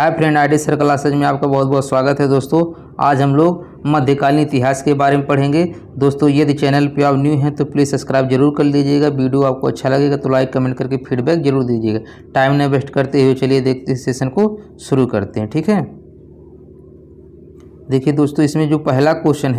Hi friend, ID sir classes में आपका बहुत बहुत स्वागत है। दोस्तों आज हम लोग मध्यकालीन इतिहास के बारे में पढ़ेंगे। दोस्तों यदि चैनल पे आप न्यू हैं तो प्लीज़ सब्सक्राइब जरूर कर लीजिएगा। वीडियो आपको अच्छा लगेगा तो लाइक कमेंट करके फीडबैक जरूर दीजिएगा। टाइम न वेस्ट करते हुए चलिए देखते इस सेशन को शुरू करते हैं। ठीक है, देखिए दोस्तों इसमें जो पहला क्वेश्चन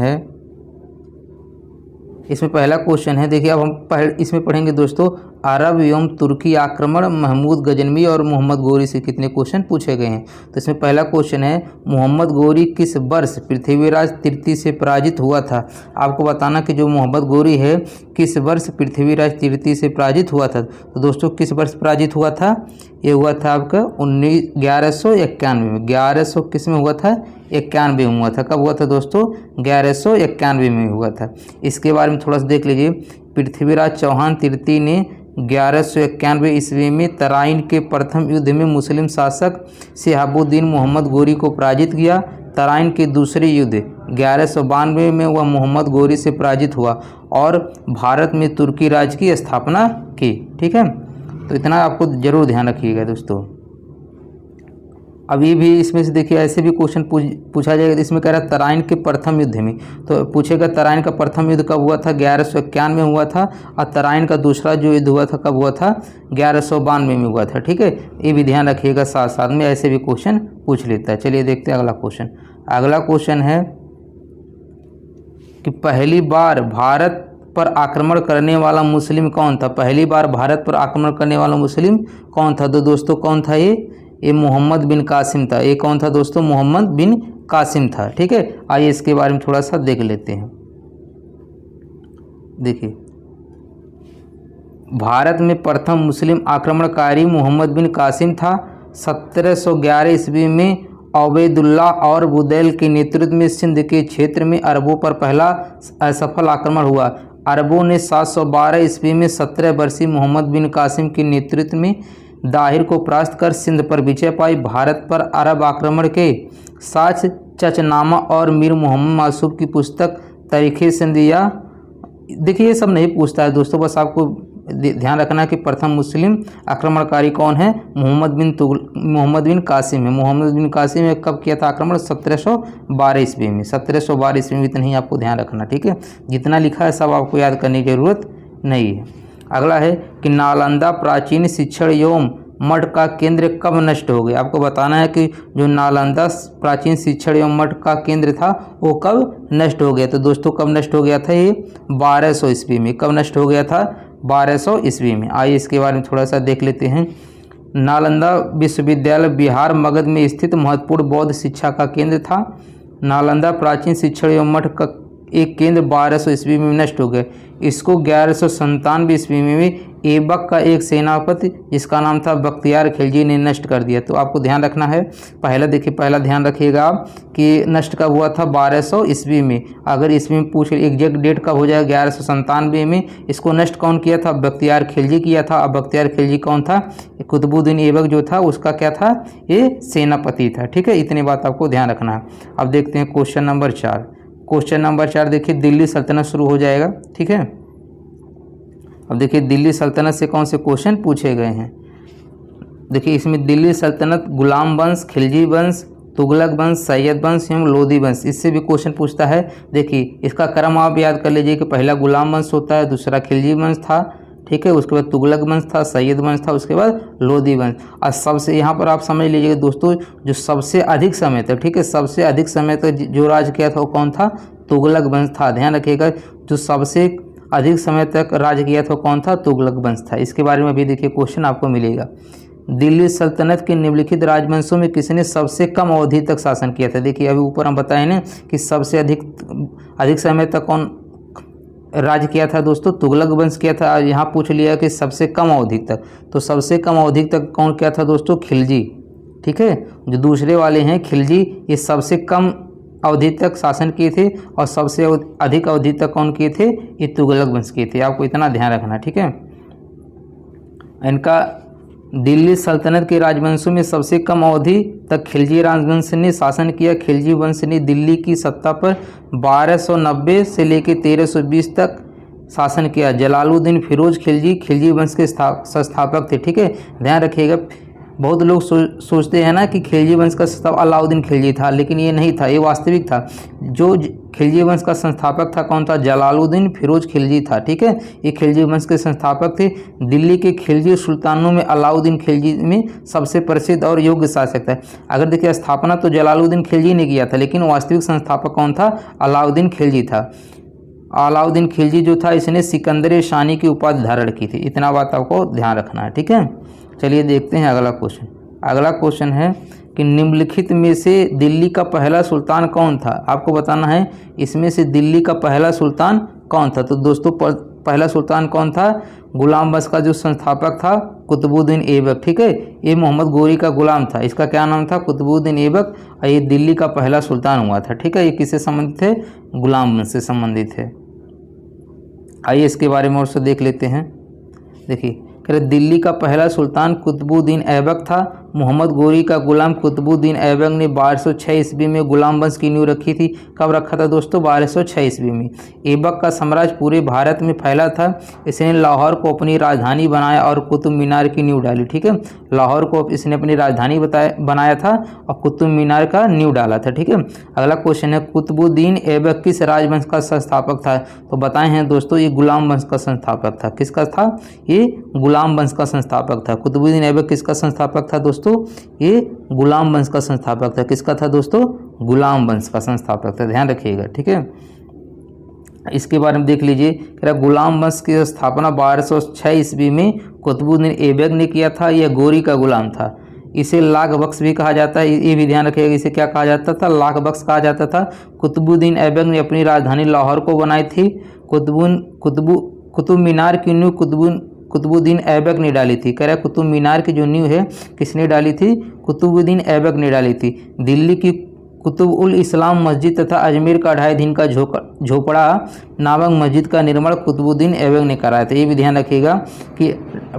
है, देखिए अब हम इसमें पढ़ेंगे दोस्तों अरब एवं तुर्की आक्रमण महमूद गजनवी और मोहम्मद गोरी से कितने क्वेश्चन पूछे गए हैं। तो इसमें पहला क्वेश्चन है मोहम्मद गोरी किस वर्ष पृथ्वीराज तृतीय से पराजित हुआ था। आपको बताना कि जो मोहम्मद गोरी है किस वर्ष पृथ्वीराज तृतीय से पराजित हुआ था। तो दोस्तों किस वर्ष पराजित हुआ था, ये हुआ था आपका 1191 में। 1100 किस में हुआ था, 91 में हुआ था। कब हुआ था दोस्तों, 1191 में हुआ था। इसके बारे में थोड़ा सा देख लीजिए। पृथ्वीराज चौहान तृतीय ने 1191 ईस्वी में तराइन के प्रथम युद्ध में मुस्लिम शासक शिहाबुद्दीन मोहम्मद गोरी को पराजित किया। तराइन के दूसरे युद्ध 1192 में वह मोहम्मद गोरी से पराजित हुआ और भारत में तुर्की राज्य की स्थापना की। ठीक है, तो इतना आपको जरूर ध्यान रखिएगा दोस्तों। अभी भी इसमें से देखिए ऐसे भी क्वेश्चन पूछा जाएगा। इसमें कह रहा है तराइन के प्रथम युद्ध में, तो पूछेगा तराइन का प्रथम युद्ध कब हुआ था, 1191 में हुआ था। और तराइन का दूसरा जो युद्ध हुआ था कब हुआ था, 1192 में हुआ था। ठीक है, ये भी ध्यान रखिएगा, साथ साथ में ऐसे भी क्वेश्चन पूछ लेता है। चलिए देखते हैं अगला क्वेश्चन। अगला क्वेश्चन है कि पहली बार भारत पर आक्रमण करने वाला मुस्लिम कौन था। पहली बार भारत पर आक्रमण करने वाला मुस्लिम कौन था। तो दोस्तों कौन था, ये मोहम्मद बिन कासिम था। ये कौन था दोस्तों, मोहम्मद बिन कासिम था। ठीक है, आइए इसके बारे में थोड़ा सा देख लेते हैं। देखिए भारत में प्रथम मुस्लिम आक्रमणकारी मोहम्मद बिन कासिम था। 1711 ईस्वी में अबैदुल्लाह और बुदैल के नेतृत्व में सिंध के क्षेत्र में अरबों पर पहला असफल आक्रमण हुआ। अरबों ने 712 ईस्वी में 17 वर्षीय मोहम्मद बिन कासिम के नेतृत्व में दाहिर को परास्त कर सिंध पर विजय पाई। भारत पर अरब आक्रमण के साक्ष्य चचनामा और मीर मोहम्मद मासूब की पुस्तक तारीख़ सिंधिया। देखिए ये सब नहीं पूछता है दोस्तों, बस आपको ध्यान रखना कि प्रथम मुस्लिम आक्रमणकारी कौन है, मोहम्मद बिन कासिम है। मोहम्मद बिन कासिम ने कब किया था आक्रमण, 1712 ईस्वी में। 1712 ईस्वी में इतना ही आपको ध्यान रखना। ठीक है, जितना लिखा है सब आपको याद करने की जरूरत नहीं है। अगला है कि नालंदा प्राचीन शिक्षण एवं मठ का केंद्र कब नष्ट हो गया। आपको बताना है कि जो नालंदा प्राचीन शिक्षण एवं मठ का केंद्र था वो कब नष्ट हो गया। तो दोस्तों कब नष्ट हो गया था, ये 1200 ईस्वी में। कब नष्ट हो गया था, 1200 ईस्वी में। आइए इसके बारे में थोड़ा सा देख लेते हैं। नालंदा विश्वविद्यालय बिहार मगध में स्थित महत्वपूर्ण बौद्ध शिक्षा का केंद्र था। नालंदा प्राचीन शिक्षण एवं मठ का एक केंद्र 1200 ईस्वी में नष्ट हो गया। इसको 1197 ईस्वी में ऐबक का एक सेनापति जिसका नाम था बख्तियार खिलजी ने नष्ट कर दिया। तो आपको ध्यान रखना है, पहला ध्यान रखिएगा आप कि नष्ट कब हुआ था, 1200 ईस्वी में। अगर ईस्वी में पूछ एग्जैक्ट डेट कब हो जाएगा, 1197 में। इसको नष्ट कौन किया था, बख्तियार खिलजी किया था। अब बख्तियार खिलजी कौन था, कुतुबुद्दीन ऐबक जो था उसका क्या था, ये सेनापति था। ठीक है, इतनी बात आपको ध्यान रखना है। अब देखते हैं क्वेश्चन नंबर 4। क्वेश्चन नंबर 4 देखिए, दिल्ली सल्तनत शुरू हो जाएगा। ठीक है, अब देखिए दिल्ली सल्तनत से कौन से क्वेश्चन पूछे गए हैं। देखिए इसमें दिल्ली सल्तनत गुलाम वंश, खिलजी वंश, तुगलक वंश, सैयद वंश एवं लोधी वंश, इससे भी क्वेश्चन पूछता है। देखिए इसका क्रम आप याद कर लीजिए कि पहला गुलाम वंश होता है, दूसरा खिलजी वंश था। ठीक है, उसके बाद तुगलक वंश था, सैयद वंश था, उसके बाद लोधी वंश। और सबसे यहाँ पर आप समझ लीजिएगा दोस्तों, जो सबसे अधिक समय तक, ठीक है, सबसे अधिक समय तक जो राज किया था वो कौन था, तुगलक वंश था। ध्यान रखिएगा, जो सबसे अधिक समय तक राज किया था कौन था, तुगलक वंश था। इसके बारे में भी देखिए क्वेश्चन आपको मिलेगा। दिल्ली सल्तनत के निम्नलिखित राजवंशों में किसने सबसे कम अवधि तक शासन किया था। देखिए अभी ऊपर हम बताए ना कि सबसे अधिक समय तक कौन राज किया था दोस्तों, तुगलक वंश किया था। यहाँ पूछ लिया कि सबसे कम अवधि तक, तो सबसे कम अवधि तक कौन किया था दोस्तों, खिलजी। ठीक है, जो दूसरे वाले हैं खिलजी, ये सबसे कम अवधि तक शासन किए थे और सबसे अधिक अवधि तक कौन किए थे, ये तुगलक वंश किए थे। आपको इतना ध्यान रखना। ठीक है, इनका दिल्ली सल्तनत के राजवंशों में सबसे कम अवधि तक खिलजी राजवंश ने शासन किया। खिलजी वंश ने दिल्ली की सत्ता पर 1290 से लेकर 1320 तक शासन किया। जलालुद्दीन फिरोज खिलजी वंश के संस्थापक थे। ठीक है, ध्यान रखिएगा बहुत लोग सोचते हैं ना कि खिलजी वंश का संस्थापक अलाउद्दीन खिलजी था, लेकिन ये नहीं था, ये वास्तविक था। जो खिलजी वंश का संस्थापक था कौन था? जलालुद्दीन फिरोज खिलजी था। ठीक है, ये खिलजी वंश के संस्थापक थे। दिल्ली के खिलजी सुल्तानों में अलाउद्दीन खिलजी में सबसे प्रसिद्ध और योग्य शासक था। अगर देखिए स्थापना तो जलालुद्दीन खिलजी ने किया था, लेकिन वास्तविक संस्थापक कौन था? अलाउद्दीन खिलजी था। अलाउद्दीन खिलजी जो था इसने सिकंदर शानी की उपाधि धारण की थी। इतना बात आपको ध्यान रखना है। ठीक है, चलिए देखते हैं अगला क्वेश्चन। अगला क्वेश्चन है कि निम्नलिखित में से दिल्ली का पहला सुल्तान कौन था? आपको बताना है इसमें से दिल्ली का पहला सुल्तान कौन था। तो दोस्तों पहला सुल्तान कौन था? गुलाम वंश का जो संस्थापक था कुतुबुद्दीन ऐबक। ठीक है, ये मोहम्मद गोरी का गुलाम था। इसका क्या नाम था? कुतुबुद्दीन ऐबक। और ये दिल्ली का पहला सुल्तान हुआ था। ठीक है, ये किससे संबंधित थे? गुलाम वंश से संबंधित है। आइए इसके बारे में और से देख लेते हैं। देखिए कह रहे दिल्ली का पहला सुल्तान कुतुबुद्दीन ऐबक था। मोहम्मद गोरी का गुलाम कुतुबुद्दीन ऐबक ने 1206 ईस्वी में गुलाम वंश की नींव रखी थी। कब रखा था दोस्तों? 1206 ईस्वी में। ऐबक का साम्राज्य पूरे भारत में फैला था। इसने लाहौर को अपनी राजधानी बनाया और कुतुब मीनार की नींव डाली। ठीक है, लाहौर को इसने अपनी राजधानी बनाया था और कुतुब मीनार का नींव डाला था। ठीक है, अगला क्वेश्चन है कुतुबुद्दीन ऐबक किस राजवंश का संस्थापक था? तो बताए हैं दोस्तों ये गुलाम वंश का संस्थापक था। किसका था? ये गुलाम वंश का संस्थापक था। कुतुबुद्दीन ऐबक किसका संस्थापक था दोस्तों? ये गुलाम वंश का संस्थापक था। किसका था दोस्तों? गुलाम वंश का संस्थापक था। ध्यान रखिएगा। ठीक है, इसके बारे में देख लीजिए। कह रहा गुलाम वंश की स्थापना 1206 ईस्वी में कुतुबुद्दीन ऐबक ने किया था। यह गोरी का गुलाम था। इसे लाख बख्श भी कहा जाता है। ये भी ध्यान रखिएगा, इसे क्या कहा जाता था? लाख बख्श कहा जाता था। कुतुबुद्दीन ऐबक ने अपनी राजधानी लाहौर को बनाई थी। कुतुब मीनार की नींव कुतुबुद्दीन ऐबक ने डाली थी। कह रहा है कुतुब मीनार की जो नींव है किसने डाली थी? कुतुबुद्दीन ऐबक ने डाली थी। दिल्ली की कुतुब उल इस्लाम मस्जिद तथा अजमेर का 2.5 दिन का झोपड़ा नामक मस्जिद का निर्माण कुतुबुद्दीन ऐबक ने कराया था। ये भी ध्यान रखिएगा कि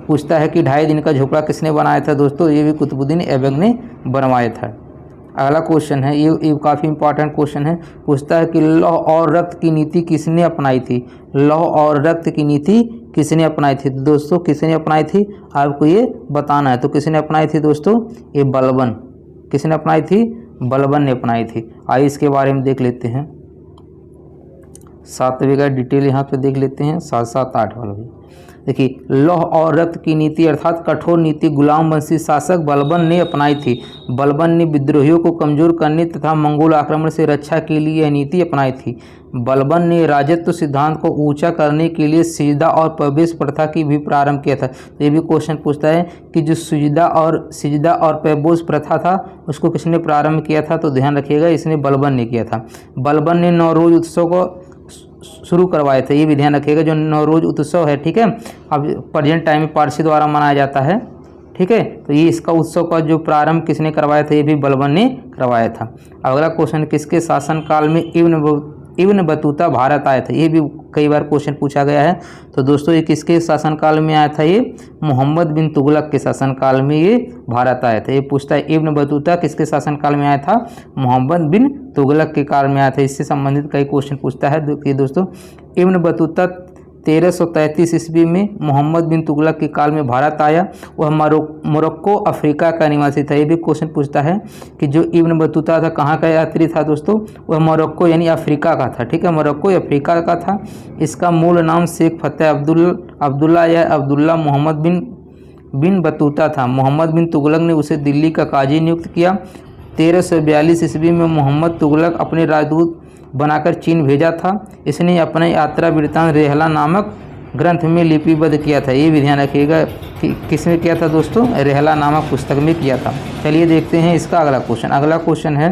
पूछता है कि 2.5 दिन का झोपड़ा किसने बनाया था दोस्तों? ये भी कुतुबुद्दीन ऐबक ने बनवाया था। अगला क्वेश्चन है, ये काफ़ी इंपॉर्टेंट क्वेश्चन है। पूछता है कि लौह और रक्त की नीति किसने अपनाई थी? लौह और रक्त की नीति किसने अपनाई थी? दोस्तों किसने अपनाई थी आपको ये बताना है। तो किसने अपनाई थी दोस्तों? ये बलबन। किसने अपनाई थी? बलबन ने अपनाई थी। आइए इसके बारे में देख लेते हैं। 7वें का डिटेल यहाँ पे देख लेते हैं, 7, 7, 8 वाला भी। देखिए लौह और रक्त की नीति अर्थात कठोर नीति गुलाम वंशी शासक बलबन ने अपनाई थी। बलबन ने विद्रोहियों को कमजोर करने तथा मंगोल आक्रमण से रक्षा के लिए यह नीति अपनाई थी। बलबन ने राजत्व सिद्धांत को ऊंचा करने के लिए सिजदा और प्रवेश प्रथा की भी प्रारंभ किया था। तो ये भी क्वेश्चन पूछता है कि जो सिजदा और प्रवेश प्रथा था उसको किसने प्रारंभ किया था? तो ध्यान रखिएगा इसने बलबन ने किया था। बलबन ने नौरोज उत्सव को शुरू करवाए थे। ये भी ध्यान रखिएगा जो नौरोज उत्सव है, ठीक है, अब प्रेजेंट टाइम में पारसी द्वारा मनाया जाता है। ठीक है, तो ये इसका उत्सव का जो प्रारंभ किसने करवाया था? ये भी बलबन ने करवाया था। अगला क्वेश्चन, किसके शासनकाल में इब्न बतूता भारत आया था? ये भी कई बार क्वेश्चन पूछा गया है। तो दोस्तों ये किसके शासनकाल में आया था? ये मोहम्मद बिन तुगलक के शासनकाल में ये भारत आया था। ये पूछता है इब्न बतूता किसके शासनकाल में आया था? मोहम्मद बिन तुगलक के काल में आया था। इससे संबंधित कई क्वेश्चन पूछता है। देखिए दोस्तों इब्न बतूता 1333 ईस्वी में मोहम्मद बिन तुगलक के काल में भारत आया। वह मोरक्को अफ्रीका का निवासी था। ये भी क्वेश्चन पूछता है कि जो इब्न बतूता था कहाँ का यात्री था दोस्तों? वह मोरक्को यानी अफ्रीका का था। ठीक है, मोरक्को अफ्रीका का था। इसका मूल नाम शेख फतेह अब्दुल्ला या अब्दुल्ला मोहम्मद बिन बतूता था। मोहम्मद बिन तुगलक ने उसे दिल्ली का काजी नियुक्त किया। 1342 ईस्वी में मोहम्मद तुगलक अपने राजदूत बनाकर चीन भेजा था। इसने अपने यात्रा वृत्तांत रेहला नामक ग्रंथ में लिपिबद्ध किया था। ये भी ध्यान रखिएगा कि किसने किया था दोस्तों? रेहला नामक पुस्तक में किया था। चलिए देखते हैं इसका अगला क्वेश्चन। अगला क्वेश्चन है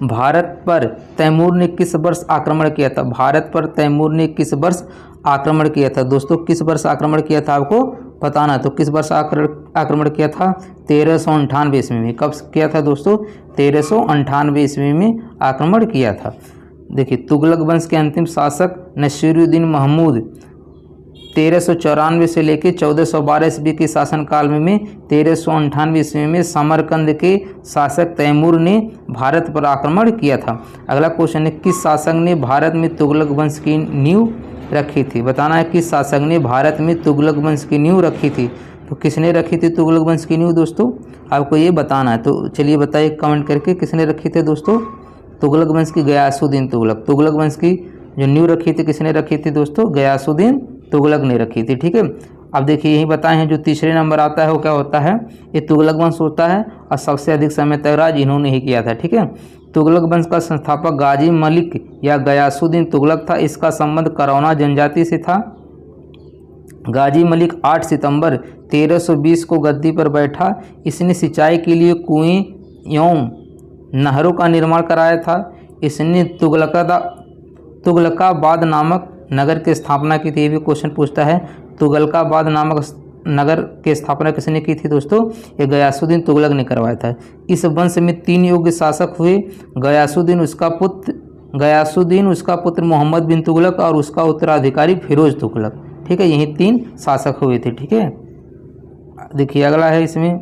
भारत पर तैमूर ने किस वर्ष आक्रमण किया था? भारत पर तैमूर ने किस वर्ष आक्रमण किया था? दोस्तों किस वर्ष आक्रमण किया था आपको बताना। तो किस वर्ष आक्रमण किया था? 1398 ईस्वी में। कब किया था दोस्तों? 1398 ईस्वी में आक्रमण किया था। देखिए तुगलक वंश के अंतिम शासक नसीरुद्दीन महमूद 1394 से लेकर 1412 ईस्वी के शासनकाल में 1398 ईस्वी में समरकंद के शासक तैमूर ने भारत पर आक्रमण किया था। अगला क्वेश्चन है किस शासक ने भारत में तुगलक वंश की नींव रखी थी? बताना है किस शासक ने भारत में तुगलक वंश की नींव रखी थी? तो किसने रखी थी तुगलक वंश की नींव दोस्तों, आपको ये बताना है। तो चलिए बताइए कमेंट करके किसने रखी थी दोस्तों तुगलक वंश की, गयासुद्दीन तुगलक। तुगलक वंश की जो नींव रखी थी किसने रखी थी दोस्तों, गयासुद्दीन तुगलक ने रखी थी। ठीक है, अब देखिए यही बताए हैं जो तीसरे नंबर आता है वो क्या होता है, ये तुगलक वंश होता है और सबसे अधिक समय तक राज इन्होंने ही किया था। ठीक है, तुगलक वंश का संस्थापक गाजी मलिक या गयासुद्दीन तुगलक था। इसका संबंध करौना जनजाति से था। गाजी मलिक 8 सितंबर 1320 को गद्दी पर बैठा। इसने सिंचाई के लिए कुएं एवं नहरों का निर्माण कराया था। इसने तुगलकाबाद नामक नगर की स्थापना की थी। ये भी क्वेश्चन पूछता है, तुगलकाबाद नामक नगर की स्थापना किसने की थी दोस्तों, ये गयासुद्दीन तुगलक ने करवाया था। इस वंश में 3 योग्य शासक हुए, गयासुद्दीन, उसका पुत्र मोहम्मद बिन तुगलक और उसका उत्तराधिकारी फिरोज तुगलक। ठीक है, यही 3 शासक हुए थे। ठीक है, देखिए अगला है इसमें,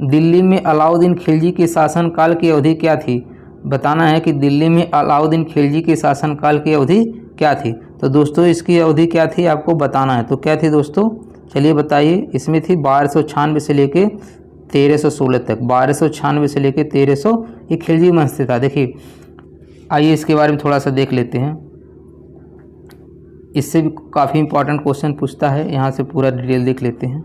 दिल्ली में अलाउद्दीन खिलजी के शासनकाल की अवधि क्या थी। बताना है कि दिल्ली में अलाउद्दीन खिलजी के शासनकाल की अवधि क्या थी। तो दोस्तों इसकी अवधि क्या थी आपको बताना है। तो क्या थी दोस्तों, चलिए बताइए। इसमें थी 1296 से लेके 1316 तक, 1296 से लेके 1300, ये खिलजी वंश से था। देखिए आइए इसके बारे में थोड़ा सा देख लेते हैं, इससे भी काफ़ी इंपॉर्टेंट क्वेश्चन पूछता है, यहाँ से पूरा डिटेल देख लेते हैं।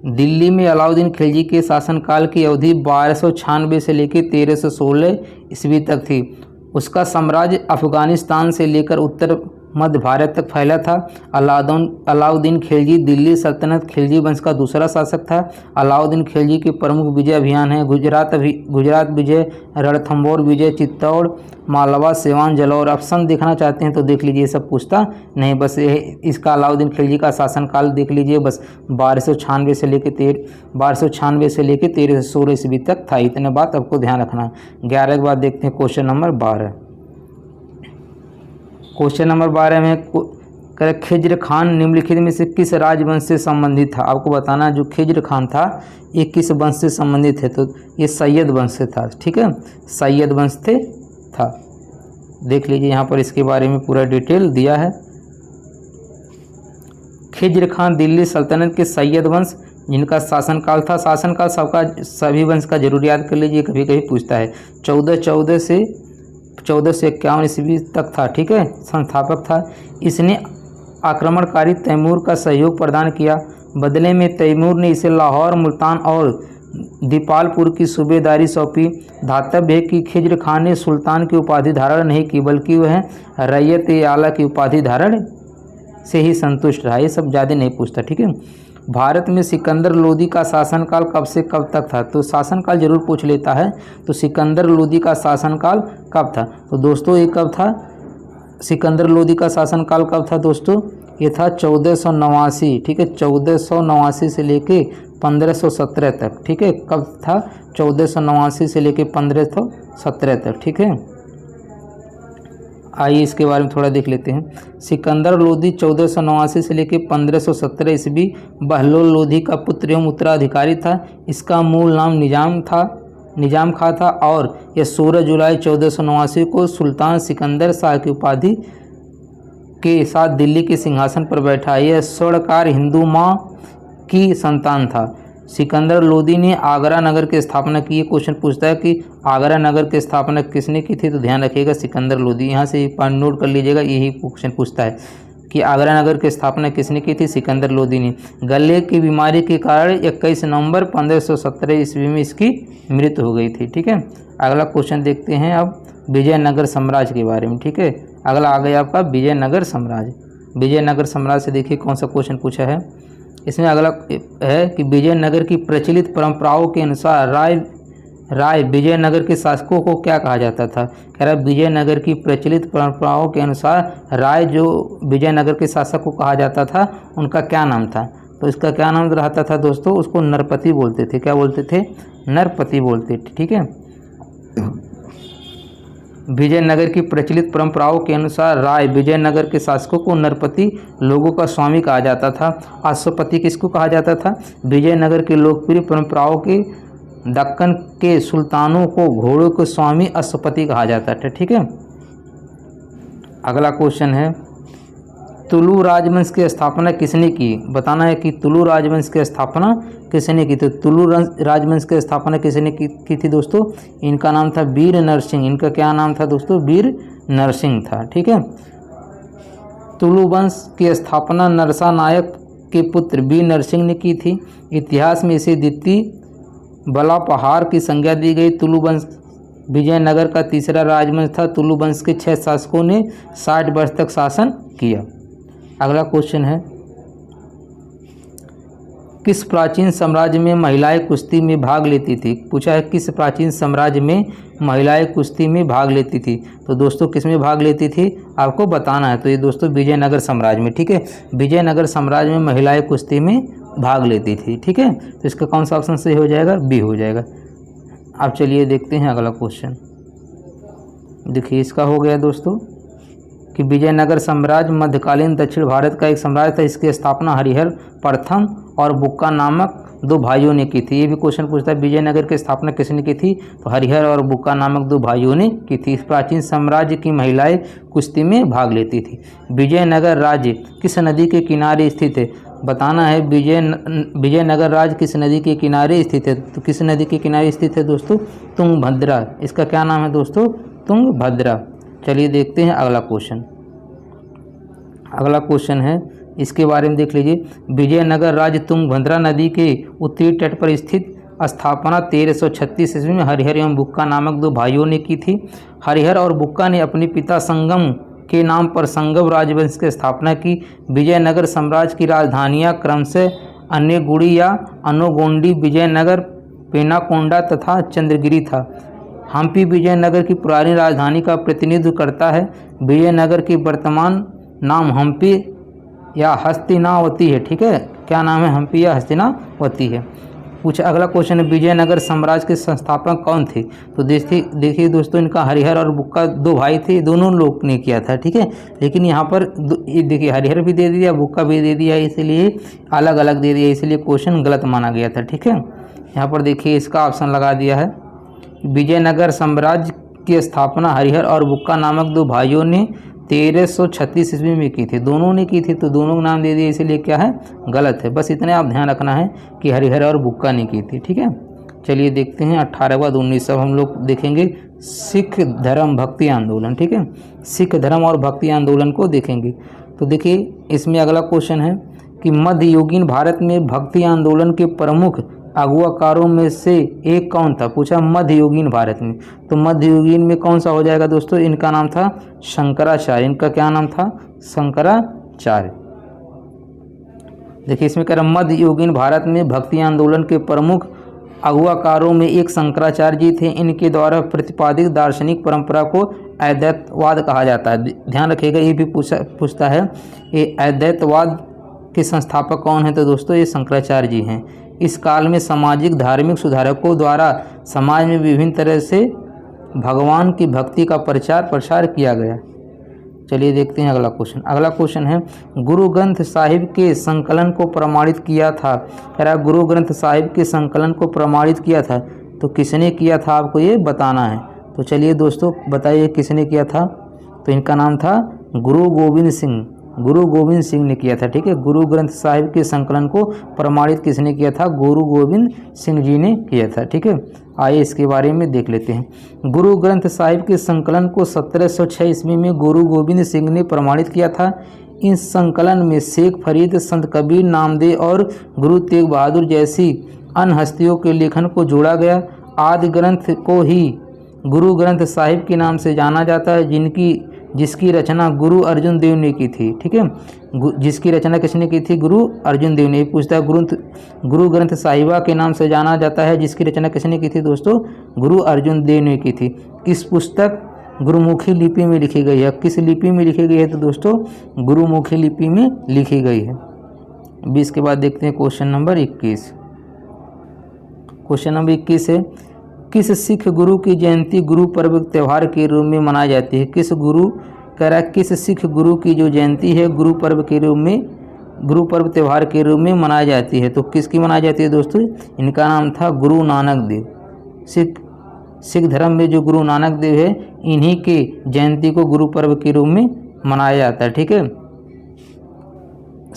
दिल्ली में अलाउद्दीन खिलजी के शासनकाल की अवधि 1296 से लेकर 1316 ईस्वी तक थी। उसका साम्राज्य अफगानिस्तान से लेकर उत्तर मध्य भारत तक फैला था। अलाउद्दीन खिलजी दिल्ली सल्तनत खिलजी वंश का दूसरा शासक था। अलाउद्दीन खिलजी के प्रमुख विजय अभियान हैं गुजरात विजय, रणथंभौर विजय, चित्तौड़, मालवा, सिवान, जलौर। ऑप्शन देखना चाहते हैं तो देख लीजिए, सब पूछता नहीं, बस इसका अलाउद्दीन खिलजी का शासनकाल देख लीजिए, बस 1296 से लेकर 1316 ईस्वी तक था। इतने बात आपको ध्यान रखना। 11 के बाद देखते हैं क्वेश्चन नंबर 12। क्वेश्चन नंबर 12 में खिज्र खान निम्नलिखित में से किस राजवंश से संबंधित था। आपको बताना जो खिज्र खान था ये किस वंश से संबंधित है, तो ये सैयद वंश से था। ठीक है, सैयद वंश से था। देख लीजिए यहाँ पर इसके बारे में पूरा डिटेल दिया है। खिज्र खान दिल्ली सल्तनत के सैयद वंश जिनका शासनकाल था, शासनकाल सबका सभी वंश का जरूर याद कर लीजिए, कभी कभी पूछता है। 1414 से 1451 ईस्वी तक था। ठीक है, संस्थापक था। इसने आक्रमणकारी तैमूर का सहयोग प्रदान किया। बदले में तैमूर ने इसे लाहौर, मुल्तान और दीपालपुर की सूबेदारी सौंपी। धातव्य है कि खिज्र खान ने सुल्तान की उपाधि धारण नहीं की, बल्कि वह रैयत-ए-आला की उपाधि धारण से ही संतुष्ट रहा। ये सब ज़्यादा नहीं पूछता। ठीक है, भारत में सिकंदर लोदी का शासनकाल कब से कब तक था, तो शासनकाल जरूर पूछ लेता है। तो सिकंदर लोदी का शासनकाल कब था, तो दोस्तों ये कब था, सिकंदर लोदी का शासनकाल कब था दोस्तों, ये था 1489। ठीक है, 1489 से लेके 1517 तक। ठीक है, कब था, 1489 से लेके 1517 तक। ठीक है, आइए इसके बारे में थोड़ा देख लेते हैं। सिकंदर लोदी 1489 से लेकर 1517 ईस्वी बहलोल लोदी का पुत्र एवं उत्तराधिकारी था। इसका मूल नाम निजाम खां था और यह 16 जुलाई 1489 को सुल्तान सिकंदर शाह की उपाधि के साथ दिल्ली के सिंहासन पर बैठा। यह स्वर्णकार हिंदू माँ की संतान था। सिकंदर लोदी ने आगरा नगर की स्थापना की। ये क्वेश्चन पूछता है कि आगरा नगर की स्थापना किसने की थी, तो ध्यान रखिएगा सिकंदर लोदी। यहाँ से पॉइंट नोट कर लीजिएगा, यही क्वेश्चन पूछता है कि आगरा नगर की स्थापना किसने की थी, सिकंदर लोदी ने। गले की बीमारी के कारण 21 नवंबर 1517 ईस्वी में इसकी मृत्यु हो गई थी। ठीक है, अगला क्वेश्चन देखते हैं अब विजयनगर साम्राज्य के बारे में। ठीक है, अगला आ गया आपका विजयनगर साम्राज्य। विजयनगर साम्राज्य से देखिए कौन सा क्वेश्चन पूछा है। इसमें अगला है कि विजयनगर की प्रचलित परंपराओं के अनुसार राय विजयनगर के शासकों को क्या कहा जाता था। कह रहा है विजयनगर की प्रचलित परंपराओं के अनुसार राय जो विजयनगर के शासक को कहा जाता था उनका क्या नाम था, तो इसका क्या नाम रहता था दोस्तों, उसको नरपति बोलते थे। क्या बोलते थे, नरपति बोलते थे। ठीक है, विजयनगर की प्रचलित परंपराओं के अनुसार राय विजयनगर के शासकों को नरपति लोगों का स्वामी कहा जाता था। अश्वपति किसको कहा जाता था, विजयनगर की लोकप्रिय परंपराओं के दक्कन के सुल्तानों को घोड़ों के स्वामी अश्वपति कहा जाता था। ठीक है, अगला क्वेश्चन है तुलु राजवंश की स्थापना किसने की? बताना है कि तुलु राजवंश की स्थापना किसने की? तो तुलु राजवंश की स्थापना किसने की थी दोस्तों? इनका नाम था वीर नरसिंह। इनका क्या नाम था दोस्तों? वीर नरसिंह था। ठीक है। तुलु वंश की स्थापना नरसा नायक के पुत्र वीर नरसिंह ने की थी। इतिहास में इसे द्वितीय बला पहाड़ की संज्ञा दी गई। तुलु वंश विजयनगर का तीसरा राजवंश था। तुलु वंश के 6 शासकों ने 60 वर्ष तक शासन किया। अगला क्वेश्चन है, किस प्राचीन साम्राज्य में महिलाएं कुश्ती में भाग लेती थी? पूछा है किस प्राचीन साम्राज्य में महिलाएं कुश्ती में भाग लेती थी? तो दोस्तों किस में भाग लेती थी आपको बताना है। तो ये दोस्तों विजयनगर साम्राज्य में। ठीक है, विजयनगर साम्राज्य में महिलाएं कुश्ती में भाग लेती थी। ठीक है, तो इसका कौन सा ऑप्शन सही हो जाएगा? बी हो जाएगा। अब चलिए देखते हैं अगला क्वेश्चन। देखिए इसका हो गया दोस्तों कि विजयनगर साम्राज्य मध्यकालीन दक्षिण भारत का एक साम्राज्य था। इसकी स्थापना हरिहर प्रथम और बुक्का नामक 2 भाइयों ने की थी। ये भी क्वेश्चन पूछता है विजयनगर की स्थापना किसने की थी? तो हरिहर और बुक्का नामक 2 भाइयों ने की थी। इस प्राचीन साम्राज्य की महिलाएं कुश्ती में भाग लेती थी। विजयनगर राज्य किस नदी के किनारे स्थित है? बताना है विजयनगर राज्य किस नदी के किनारे स्थित है? तो किस नदी के किनारे स्थित है दोस्तों? तुंगभद्रा। इसका क्या नाम है दोस्तों? तुंगभद्रा। चलिए देखते हैं अगला क्वेश्चन। अगला क्वेश्चन है, इसके बारे में देख लीजिए। विजयनगर राज्य तुंगभद्रा नदी के उत्तरी तट पर स्थित। स्थापना 1336 ईस्वी में हरिहर एवं बुक्का नामक 2 भाइयों ने की थी। हरिहर और बुक्का ने अपने पिता संगम के नाम पर संगम राजवंश की स्थापना की। विजयनगर साम्राज्य की राजधानियां क्रमशः अन्यगुड़ी या अनोगोंडी, विजयनगर, पेनाकोंडा तथा चंद्रगिरी था। हम्पी विजयनगर की पुरानी राजधानी का प्रतिनिधित्व करता है। विजयनगर की वर्तमान नाम हम्पी या हस्तिनावती है। ठीक है, क्या नाम है? हम्पी या हस्तिनावती है। कुछ अगला क्वेश्चन है, विजयनगर साम्राज्य के संस्थापक कौन थे? तो देखिए दोस्तों, इनका हरिहर और बुक्का 2 भाई थे, दोनों लोग ने किया था। ठीक है, लेकिन यहाँ पर देखिए हरिहर भी दे दिया, बुक्का भी दे दिया, इसलिए अलग अलग दे दिया, इसलिए क्वेश्चन गलत माना गया था। ठीक है, यहाँ पर देखिए इसका ऑप्शन लगा दिया है। विजयनगर साम्राज्य की स्थापना हरिहर और बुक्का नामक 2 भाइयों ने 1336 ईस्वी में की थी। दोनों ने की थी तो दोनों का नाम दे दिया, इसलिए क्या है? गलत है। बस इतने आप ध्यान रखना है कि हरिहर और बुक्का ने की थी। ठीक है, चलिए देखते हैं 18वां 19वां हम लोग देखेंगे सिख धर्म भक्ति आंदोलन। ठीक है, सिख धर्म और भक्ति आंदोलन को देखेंगे। तो देखिए इसमें अगला क्वेश्चन है कि मध्ययुगीन भारत में भक्ति आंदोलन के प्रमुख अगुवाकारों में से एक कौन था? पूछा मध्ययुगीन भारत में, तो मध्ययुगीन में कौन सा हो जाएगा दोस्तों? इनका नाम था शंकराचार्य। इनका क्या नाम था? शंकराचार्य। देखिए इसमें कह रहा मध्ययुगीन भारत में भक्ति आंदोलन के प्रमुख अगुवाकारों में एक शंकराचार्य जी थे। इनके द्वारा प्रतिपादित दार्शनिक परंपरा को अद्वैतवाद कहा जाता है। ध्यान रखिएगा, ये भी पूछता है ये अद्वैतवाद के संस्थापक कौन है? तो दोस्तों ये शंकराचार्य जी हैं। इस काल में सामाजिक धार्मिक सुधारकों द्वारा समाज में विभिन्न तरह से भगवान की भक्ति का प्रसार किया गया। चलिए देखते हैं अगला क्वेश्चन। अगला क्वेश्चन है, गुरु ग्रंथ साहिब के संकलन को प्रमाणित किया था। कह रहा गुरु ग्रंथ साहिब के संकलन को प्रमाणित किया था, तो किसने किया था आपको ये बताना है। तो चलिए दोस्तों बताइए किसने किया था? तो इनका नाम था गुरु गोविंद सिंह। गुरु गोविंद सिंह ने किया था। ठीक है, गुरु ग्रंथ साहिब के संकलन को प्रमाणित किसने किया था? गुरु गोविंद सिंह जी ने किया था। ठीक है, आइए इसके बारे में देख लेते हैं। गुरु ग्रंथ साहिब के संकलन को 1706 ईस्वी में गुरु गोविंद सिंह ने प्रमाणित किया था। इस संकलन में शेख फरीद, संत कबीर, नामदेव और गुरु तेग बहादुर जैसी अन्य हस्तियों के लेखन को जोड़ा गया। आदि ग्रंथ को ही गुरु ग्रंथ साहिब के नाम से जाना जाता है, जिसकी रचना गुरु अर्जुन देव ने की थी। ठीक है, जिसकी रचना किसने की थी? गुरु अर्जुन देव ने। पूछता है गुरु ग्रंथ साहिबा के नाम से जाना जाता है, जिसकी रचना किसने की थी दोस्तों? गुरु अर्जुन देव ने की थी। किस पुस्तक गुरुमुखी लिपि में लिखी गई है? किस लिपि में लिखी गई है? तो दोस्तों गुरुमुखी लिपि में लिखी गई है। 20 के बाद देखते हैं क्वेश्चन नंबर 21। क्वेश्चन नंबर 21 है, किस सिख गुरु की जयंती गुरु पर्व त्यौहार के रूप में मनाई जाती है? किस गुरु कह रहा है किस सिख गुरु की जो जयंती है गुरु पर्व के रूप में, गुरु पर्व त्यौहार के रूप में मनाई जाती है? तो किसकी मनाई जाती है दोस्तों? इनका नाम था गुरु नानक देव। सिख धर्म में जो गुरु नानक देव है, इन्हीं के जयंती को गुरु पर्व के रूप में मनाया जाता है। ठीक है,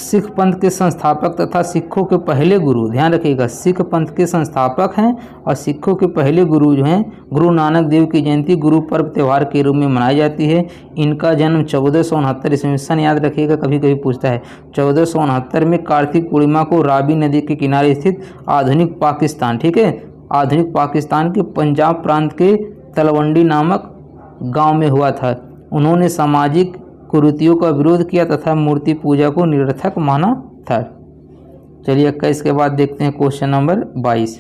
सिख पंथ के संस्थापक तथा सिखों के पहले गुरु, ध्यान रखिएगा, सिख पंथ के संस्थापक हैं और सिखों के पहले गुरु जो हैं गुरु नानक देव की जयंती गुरु पर्व त्यौहार के रूप में मनाई जाती है। इनका जन्म 1469 ईस्वी में, सन याद रखिएगा, कभी कभी पूछता है, 1469 में कार्तिक पूर्णिमा को रावी नदी के किनारे स्थित आधुनिक पाकिस्तान, ठीक है, आधुनिक पाकिस्तान के पंजाब प्रांत के तलवंडी नामक गाँव में हुआ था। उन्होंने सामाजिक कुरीतियों का विरोध किया तथा मूर्ति पूजा को निरर्थक माना था। चलिए 21 के बाद देखते हैं क्वेश्चन नंबर 22।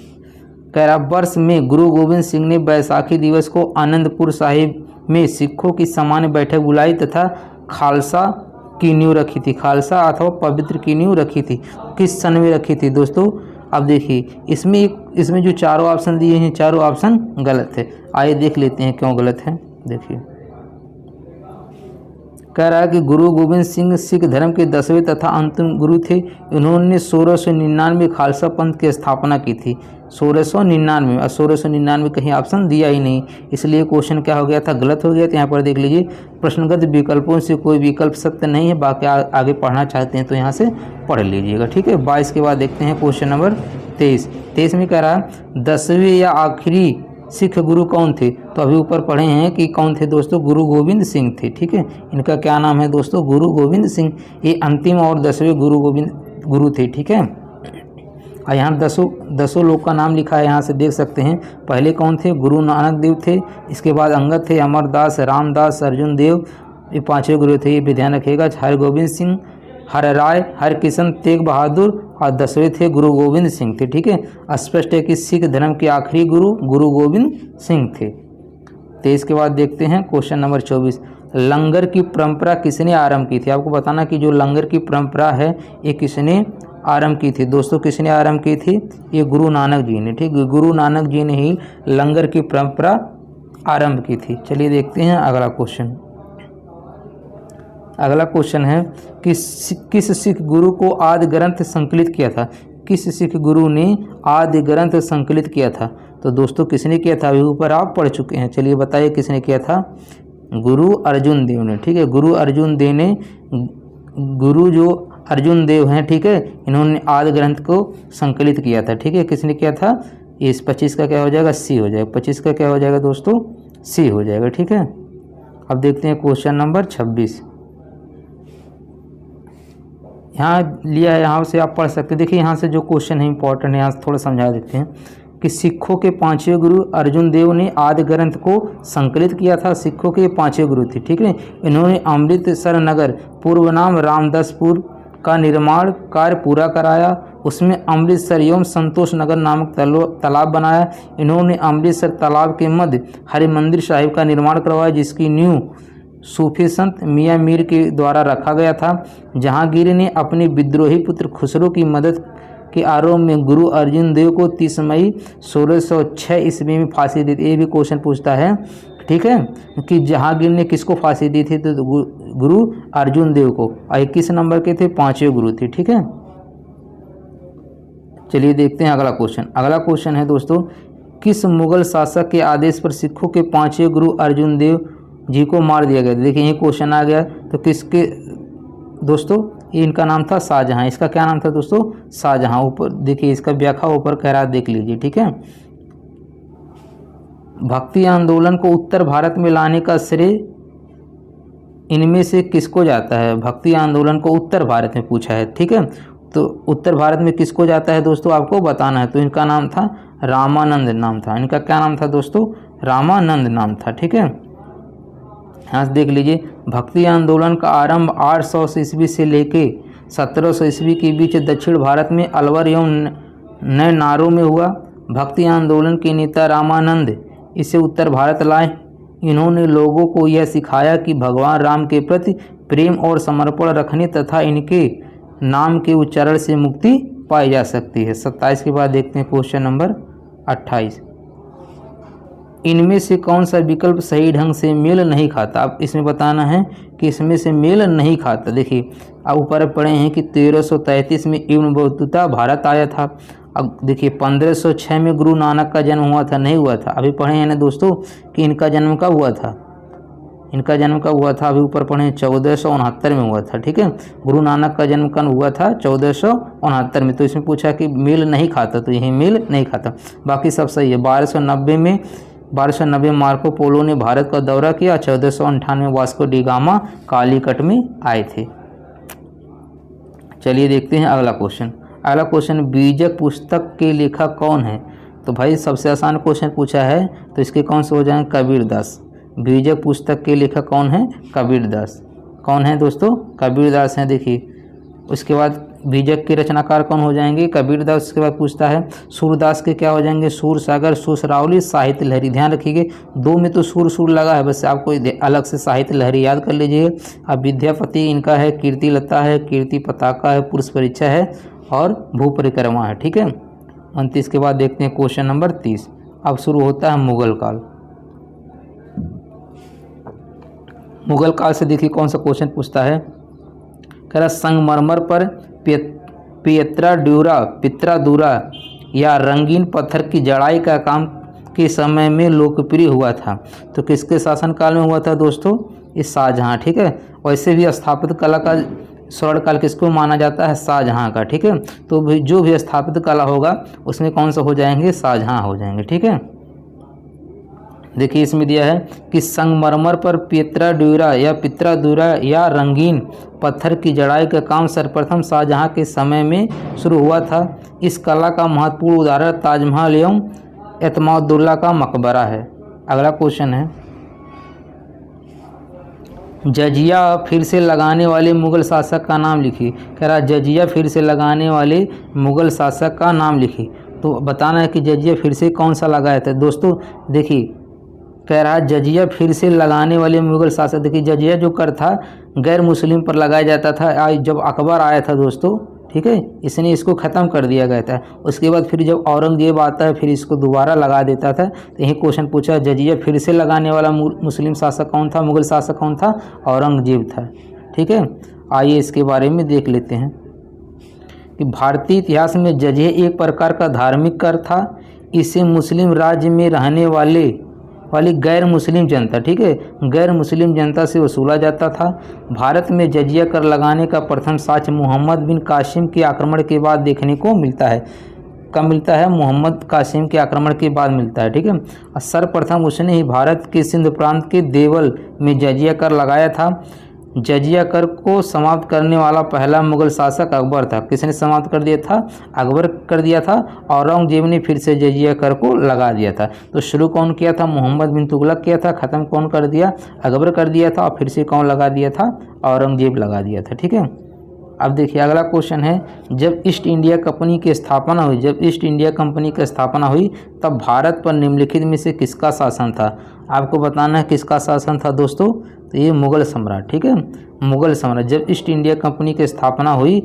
कह रहा वर्ष में गुरु गोविंद सिंह ने बैसाखी दिवस को आनंदपुर साहिब में सिखों की सामान्य बैठक बुलाई तथा खालसा की नींव रखी थी। खालसा अथवा पवित्र की नींव रखी थी। किस सन में रखी थी दोस्तों? अब देखिए इसमें जो चारों ऑप्शन दिए हैं, चारों ऑप्शन गलत है। आइए देख लेते हैं क्यों गलत है। देखिए कह रहा है कि गुरु गोविंद सिंह सिख धर्म के 10वें तथा अंतिम गुरु थे। इन्होंने 1699 खालसा पंथ की स्थापना की थी। 1699 और 1699 कहीं ऑप्शन दिया ही नहीं, इसलिए क्वेश्चन क्या हो गया था, गलत हो गया। तो यहाँ पर देख लीजिए प्रश्नगत विकल्पों से कोई विकल्प सत्य नहीं है। बाकी आगे पढ़ना चाहते हैं तो यहाँ से पढ़ लीजिएगा, ठीक है। 22 के बाद देखते हैं क्वेश्चन नंबर 23। 23 में कह रहा है 10वें या आखिरी सिख गुरु कौन थे? तो अभी ऊपर पढ़े हैं कि कौन थे दोस्तों, गुरु गोविंद सिंह थे, ठीक है। इनका क्या नाम है दोस्तों, गुरु गोविंद सिंह। ये अंतिम और 10वें गुरु थे, ठीक है। और यहाँ दसों लोग का नाम लिखा है, यहाँ से देख सकते हैं। पहले कौन थे, गुरु नानक देव थे, इसके बाद अंगद थे, अमरदास, रामदास, अर्जुन देव, ये 5वें गुरु थे। ये भी ध्यान रखिएगा। हरगोविंद सिंह, हरराय, हरकिशन, तेग बहादुर और 10वें थे गुरु गोविंद सिंह थे, ठीक है। स्पष्ट है कि सिख धर्म के आखिरी गुरु गोविंद सिंह थे। 23 के बाद देखते हैं क्वेश्चन नंबर 24। लंगर की परंपरा किसने आरंभ की थी? आपको बताना कि जो लंगर की परंपरा है ये किसने आरंभ की थी दोस्तों, किसने आरंभ की थी? ये गुरु नानक जी ने, ठीक है। गुरु नानक जी ने ही लंगर की परंपरा आरंभ की थी। चलिए देखते हैं अगला क्वेश्चन। अगला क्वेश्चन है कि किस सिख गुरु को आदि ग्रंथ संकलित किया था? किस सिख गुरु ने आदि ग्रंथ संकलित किया था? तो दोस्तों किसने किया था, अभी ऊपर आप पढ़ चुके हैं। चलिए बताइए किसने किया था? गुरु अर्जुन देव ने, ठीक है। गुरु अर्जुन देव ने, गुरु जो अर्जुन देव हैं, ठीक है, इन्होंने आदि ग्रंथ को संकलित किया था, ठीक है। किसने किया था? इस 25 का क्या हो जाएगा, सी हो जाएगा। 25 का क्या हो जाएगा दोस्तों, सी हो जाएगा, ठीक है। अब देखते हैं क्वेश्चन नंबर 26। यहाँ लिया है, यहाँ से आप पढ़ सकते हैं। देखिए यहाँ से जो क्वेश्चन है इंपॉर्टेंट है, यहाँ से थोड़ा समझा देते हैं कि सिखों के 5वें गुरु अर्जुन देव ने आदि ग्रंथ को संकलित किया था। सिखों के 5वें गुरु थे, ठीक है। इन्होंने अमृतसर नगर, पूर्व नाम रामदासपुर, का निर्माण कार्य पूरा कराया। उसमें अमृतसर एवं संतोष नगर नामक तालाब बनाया। इन्होंने अमृतसर तालाब के मध्य हरिमंदिर साहिब का निर्माण करवाया, जिसकी नींव सूफी संत मियाँ मीर के द्वारा रखा गया था। जहांगीर ने अपने विद्रोही पुत्र खुसरो की मदद के आरोप में गुरु अर्जुन देव को 30 मई 1606 ईस्वी में फांसी दी थी। ये भी क्वेश्चन पूछता है, ठीक है, कि जहांगीर ने किसको फांसी दी थी? तो गुरु अर्जुन देव को। और किस नंबर के थे? 5वें गुरु थे, ठीक है। चलिए देखते हैं अगला क्वेश्चन। अगला क्वेश्चन है दोस्तों, किस मुगल शासक के आदेश पर सिखों के 5वें गुरु अर्जुन देव जी को मार दिया गया? देखिए ये क्वेश्चन आ गया। तो किसके दोस्तों, ये इनका नाम था शाहजहां। इसका क्या नाम था दोस्तों? शाहजहां। ऊपर देखिए इसका व्याख्या ऊपर कह रहा है, देख लीजिए, ठीक है। भक्ति आंदोलन को उत्तर भारत में लाने का श्रेय इनमें से किसको जाता है? भक्ति आंदोलन को उत्तर भारत में पूछा है, ठीक है। तो उत्तर भारत में किसको जाता है दोस्तों, आपको बताना है। तो इनका नाम था रामानंद नाम था। इनका क्या नाम था दोस्तों? रामानंद नाम था, ठीक है। यहाँ से देख लीजिए, भक्ति आंदोलन का आरंभ 800 ईस्वी से लेके 1700 ईस्वी के बीच दक्षिण भारत में अलवर एवं नए नारों में हुआ। भक्ति आंदोलन के नेता रामानंद इसे उत्तर भारत लाए। इन्होंने लोगों को यह सिखाया कि भगवान राम के प्रति प्रेम और समर्पण रखने तथा इनके नाम के उच्चारण से मुक्ति पाई जा सकती है। 27 के बाद देखते हैं क्वेश्चन नंबर 28। इनमें से कौन सा विकल्प सही ढंग से मेल नहीं खाता? अब इसमें बताना है कि इसमें से मेल नहीं खाता। देखिए अब ऊपर पढ़े हैं कि 1333 में इब्न बतूता भारत आया था। अब देखिए 1506 में गुरु नानक का जन्म हुआ था, नहीं हुआ था। अभी पढ़े हैं ना दोस्तों कि इनका जन्म कब हुआ था? इनका जन्म कब हुआ था, अभी ऊपर पढ़े 1469 में हुआ था। ठीक है, गुरु नानक का जन्म कब हुआ था, 1469 में। तो इसमें पूछा कि मेल नहीं खाता, तो यही मेल नहीं खाता, बाकी सब सही है। 1290 मार्को पोलो ने भारत का दौरा किया। 1498 वास्को डी गामा कालीकट में आए थे। चलिए देखते हैं अगला क्वेश्चन। अगला क्वेश्चन, बीजक पुस्तक के लेखक कौन है। तो भाई सबसे आसान क्वेश्चन पूछा है, तो इसके कौन से हो जाएंगे, कबीरदास। बीजक पुस्तक के लेखक कौन है, कबीरदास। कौन है दोस्तों, कबीरदास हैं। देखिए उसके बाद बीजक के रचनाकार कौन हो जाएंगे, कबीरदास। उसके बाद पूछता है सूरदास के क्या हो जाएंगे, सूरसागर, सुसरावली, साहित्य लहरी। ध्यान रखिए 2 में तो सुर लगा है, बस आपको अलग से साहित्य लहरी याद कर लीजिए। अब विद्यापति इनका है, कीर्ति लता है, कीर्ति पताका है, पुरुष परीक्षा है और भू परिक्रमा है। ठीक है, 29 के बाद देखते हैं क्वेश्चन नंबर 30। अब शुरू होता है मुगल काल। मुगल काल से देखिए कौन सा क्वेश्चन पूछता है, कह रहा संगमरमर पर पित्रादूरा या रंगीन पत्थर की जड़ाई का काम के समय में लोकप्रिय हुआ था। तो किसके शासनकाल में हुआ था दोस्तों, इस शाहजहाँ। ठीक है, वैसे भी स्थापत्य कला का स्वर्णकाल किसको माना जाता है, शाहजहाँ का। ठीक है, तो जो भी स्थापत्य कला होगा उसमें कौन सा हो जाएंगे, शाहजहाँ हो जाएंगे। ठीक है, देखिए इसमें दिया है कि संगमरमर पर पित्रादूरा या रंगीन पत्थर की जड़ाई का काम सर्वप्रथम शाहजहाँ के समय में शुरू हुआ था। इस कला का महत्वपूर्ण उदाहरण ताजमहल एवं एतमादुल्ला का मकबरा है। अगला क्वेश्चन है, जजिया फिर से लगाने वाले मुगल शासक का नाम लिखिए। कह रहा जजिया फिर से लगाने वाले मुगल शासक का नाम लिखिए। तो बताना है कि जजिया फिर से कौन सा लगाया था दोस्तों। देखिए कह रहा जजिया फिर से लगाने वाले मुगल शासक, देखिए जजिया जो कर था गैर मुस्लिम पर लगाया जाता था। जब अकबर आया था दोस्तों, ठीक है, इसने इसको ख़त्म कर दिया गया था। उसके बाद फिर जब औरंगजेब आता है फिर इसको दोबारा लगा देता था। तो यही क्वेश्चन पूछा, जजिया फिर से लगाने वाला मुस्लिम शासक कौन था, मुगल शासक कौन था, औरंगजेब था। ठीक है, आइए इसके बारे में देख लेते हैं कि भारतीय इतिहास में जजिया एक प्रकार का धार्मिक कर था। इसे मुस्लिम राज्य में रहने वाली गैर मुस्लिम जनता, ठीक है, गैर मुस्लिम जनता से वसूला जाता था। भारत में जजिया कर लगाने का प्रथम साक्ष्य मोहम्मद बिन कासिम के आक्रमण के बाद देखने को मिलता है। कब मिलता है, मोहम्मद कासिम के आक्रमण के बाद मिलता है। ठीक है, सर्वप्रथम उसने ही भारत के सिंध प्रांत के देवल में जजिया कर लगाया था। जजिया कर को समाप्त करने वाला पहला मुगल शासक अकबर था। किसने समाप्त कर दिया था, अकबर कर दिया था। औरंगजेब ने फिर से जजिया कर को लगा दिया था। तो शुरू कौन किया था, मोहम्मद बिन तुगलक किया था। ख़त्म कौन कर दिया, अकबर कर दिया था। और फिर से कौन लगा दिया था, औरंगजेब लगा दिया था। ठीक है, अब देखिए अगला क्वेश्चन है, जब ईस्ट इंडिया कंपनी की स्थापना हुई, तब भारत पर निम्नलिखित में से किसका शासन था। आपको बताना है किसका शासन था दोस्तों, तो ये मुगल सम्राट। ठीक है, मुगल सम्राट। जब ईस्ट इंडिया कंपनी की स्थापना हुई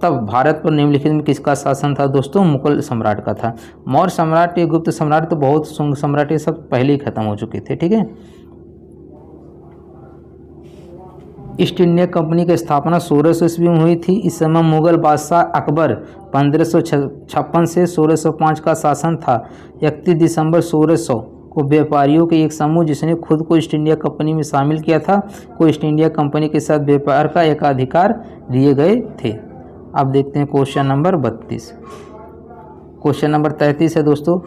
तब भारत पर निम्नलिखित में किसका शासन था दोस्तों, मुगल सम्राट का था। मौर्य सम्राट, ये गुप्त सम्राट, तो बहुत शुंग सम्राट, ये सब पहले ही खत्म हो चुके थे। ठीक है, ईस्ट इंडिया कंपनी की स्थापना 1600 ईस्वी में हुई थी। इस समय मुगल बादशाह अकबर 1556 से 1605 का शासन था। 31 दिसंबर 1600 को व्यापारियों के एक समूह जिसने खुद को ईस्ट इंडिया कंपनी में शामिल किया था, को ईस्ट इंडिया कंपनी के साथ व्यापार का एकाधिकार दिए गए थे। अब देखते हैं क्वेश्चन नंबर 32। क्वेश्चन नंबर 33 है दोस्तों,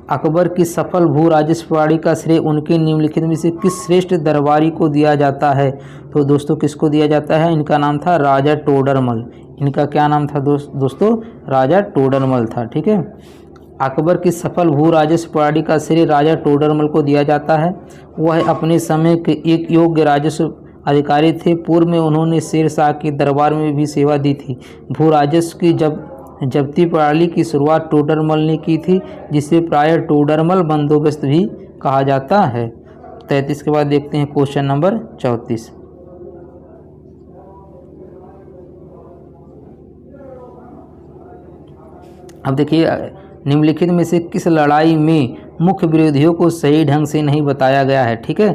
अकबर की सफल भू राजस्व प्रणाली का श्रेय उनके निम्नलिखित में से किस श्रेष्ठ दरबारी को दिया जाता है। तो दोस्तों किसको दिया जाता है, इनका नाम था राजा टोडरमल। इनका क्या नाम था दोस्तों, राजा टोडरमल था। ठीक है, अकबर की सफल भू राजस्व प्रणाली का श्रेय राजा टोडरमल को दिया जाता है। वह अपने समय के एक योग्य राजस्व अधिकारी थे। पूर्व में उन्होंने शेर शाह के दरबार में भी सेवा दी थी। भू राजस्व की जब्ती प्रणाली की शुरुआत टोडरमल ने की थी, जिसे प्रायः टोडरमल बंदोबस्त भी कहा जाता है। 33 के बाद देखते हैं क्वेश्चन नंबर 34। अब देखिए निम्नलिखित में से किस लड़ाई में मुख्य विरोधियों को सही ढंग से नहीं बताया गया है। ठीक है,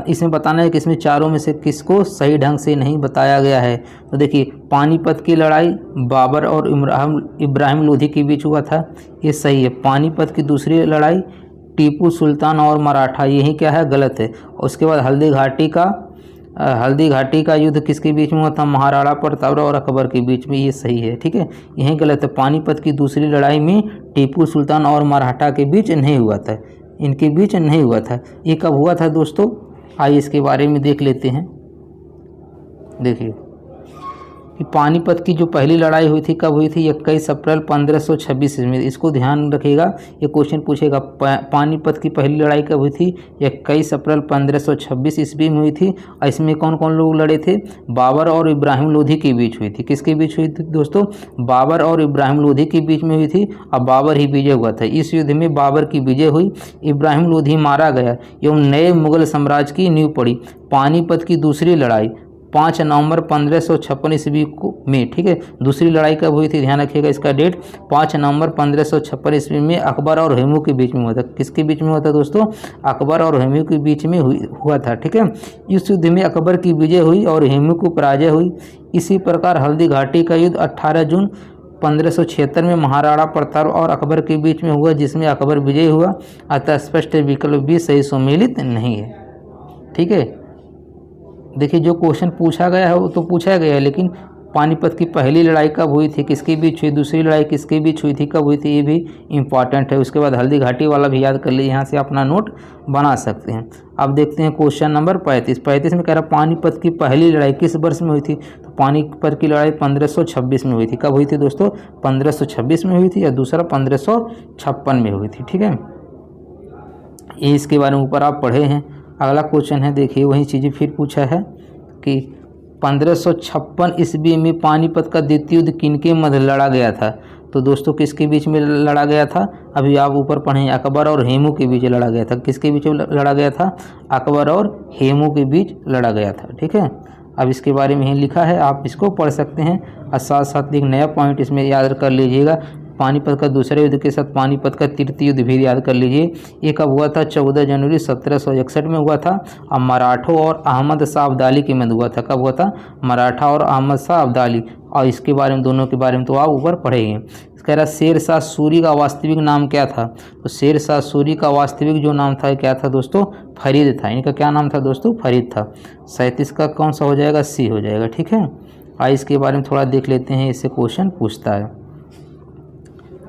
इसमें बताना है कि इसमें चारों में से किसको सही ढंग से नहीं बताया गया है। तो देखिए पानीपत की लड़ाई बाबर और इब्राहिम लोधी के बीच हुआ था, ये सही है। पानीपत की दूसरी लड़ाई टीपू सुल्तान और मराठा, यही क्या है, गलत है। उसके बाद हल्दी घाटी का युद्ध किसके बीच में हुआ था, महाराणा प्रताप और अकबर के बीच में, ये सही है, ठीक है, यही गलत है। पानीपत की दूसरी लड़ाई में टीपू सुल्तान और मराठा के बीच नहीं हुआ था, इनके बीच नहीं हुआ था। ये कब हुआ था दोस्तों, आइए इसके बारे में देख लेते हैं। देखिए कि पानीपत की जो पहली लड़ाई हुई थी कब हुई थी, 21 अप्रैल 1526 में, इसको ध्यान रखिएगा, ये क्वेश्चन पूछेगा। पानीपत की पहली लड़ाई कब हुई थी, 21 अप्रैल 1526 ईस्वी में हुई थी। और इसमें कौन कौन लोग लड़े थे, बाबर और इब्राहिम लोधी के बीच हुई थी। किसके बीच हुई थी दोस्तों, बाबर और इब्राहिम लोधी के बीच में हुई थी, और बाबर ही विजय हुआ था। इस युद्ध में बाबर की विजय हुई, इब्राहिम लोधी मारा गया एवं नए मुगल साम्राज्य की नींव पड़ी। पानीपत की दूसरी लड़ाई 5 नवंबर 1556 ईस्वी में, ठीक है, दूसरी लड़ाई कब हुई थी, ध्यान रखिएगा इसका डेट, 5 नवंबर 1556 ईस्वी में अकबर और हुमायूं के बीच में हुआ था। किसके बीच में हुआ था दोस्तों, अकबर और हुमायूं के बीच में हुआ था, ठीक है। इस युद्ध में अकबर की विजय हुई और हुमायूं को पराजय हुई। इसी प्रकार हल्दी घाटी का युद्ध 18 जून 1576 में महाराणा प्रताप और अकबर के बीच में हुआ, जिसमें अकबर विजय हुआ। अतः स्पष्ट विकल्प भी सही सम्मिलित नहीं है, ठीक है। देखिए जो क्वेश्चन पूछा गया है वो तो पूछा गया है, लेकिन पानीपत की पहली लड़ाई कब हुई थी, किसके बीच हुई, दूसरी लड़ाई किसके बीच हुई थी, कब हुई थी, ये भी इम्पॉर्टेंट है। उसके बाद हल्दी घाटी वाला भी याद कर लीजिए, यहाँ से अपना नोट बना सकते हैं। अब देखते हैं क्वेश्चन नंबर 35 में कह रहा पानीपत की पहली लड़ाई किस वर्ष में हुई थी, तो पानीपत की लड़ाई 1526 में हुई थी। कब हुई थी दोस्तों, 1526 में हुई थी, या दूसरा 1556 में हुई थी, ठीक है। ये इसके बारे में ऊपर आप पढ़े हैं। अगला क्वेश्चन है, देखिए वही चीज़ें फिर पूछा है कि 1556 ईस्वी में पानीपत का द्वितीय युद्ध किनके मध्य लड़ा गया था, तो दोस्तों किसके बीच में लड़ा गया था, अभी आप ऊपर पढ़ें, अकबर और हुमायूं के बीच लड़ा गया था। किसके बीच लड़ा गया था, अकबर और हुमायूं के बीच लड़ा गया था, ठीक है। अब इसके बारे में ही लिखा है, आप इसको पढ़ सकते हैं, और साथ साथ एक नया पॉइंट इसमें याद कर लीजिएगा, पानीपत का दूसरे युद्ध के साथ पानीपत का तृतीय युद्ध भी याद कर लीजिए। ये कब हुआ था, 14 जनवरी 1761 में हुआ था, और मराठों और अहमद शाह अब्दाली के मध्य हुआ था। कब हुआ था, मराठा और अहमद शाह अब्दाली, और इसके बारे में दोनों के बारे में तो आप ऊपर पढ़ेंगे। कह रहा शेर शाह सूरी का वास्तविक नाम क्या था, तो शेर शाह सूरी का वास्तविक जो नाम था क्या था दोस्तों, फरीद था। इनका क्या नाम था दोस्तों, फरीद था। 37 का कौन सा हो जाएगा, सी हो जाएगा, ठीक है। आइए इसके बारे में थोड़ा देख लेते हैं, इससे क्वेश्चन पूछता है।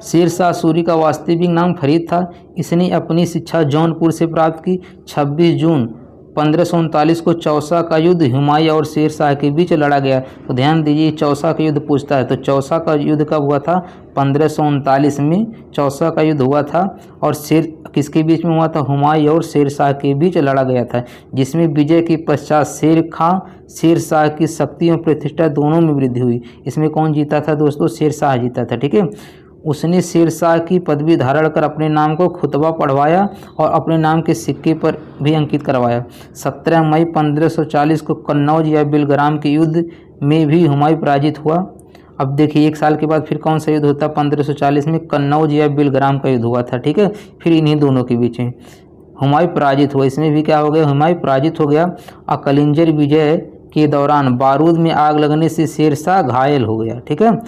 शेर शाह सूरी का वास्तविक नाम फरीद था। इसने अपनी शिक्षा जौनपुर से प्राप्त की। 26 जून 1539 को चौसा का युद्ध हुमायूं और शेर शाह के बीच लड़ा गया। तो ध्यान दीजिए, चौसा का युद्ध पूछता है, तो चौसा का युद्ध कब हुआ था, 1539 में चौसा का युद्ध हुआ था, और शेर किसके बीच में हुआ था, हुमायूं और शेर शाह के बीच लड़ा गया था, जिसमें विजय के पश्चात शेर शाह की शक्ति और प्रतिष्ठा दोनों में वृद्धि हुई। इसमें कौन जीता था दोस्तों, शेर शाह जीता था, ठीक है। उसने शेर शाह की पदवी धारण कर अपने नाम को खुतबा पढ़वाया और अपने नाम के सिक्के पर भी अंकित करवाया। 17 मई 1540 को कन्नौज या बेलग्राम के युद्ध में भी हुमायूं पराजित हुआ। अब देखिए 1 साल के बाद फिर कौन सा युद्ध होता है, 1540 में कन्नौज या बेलग्राम का युद्ध हुआ था, ठीक है। फिर इन्हीं दोनों के बीच में हुमायूं पराजित हुआ। इसमें भी क्या हो गया, हुमायूं पराजित हो गया। और कलिंजर विजय के दौरान बारूद में आग लगने से शेर शाह घायल हो गया, ठीक है।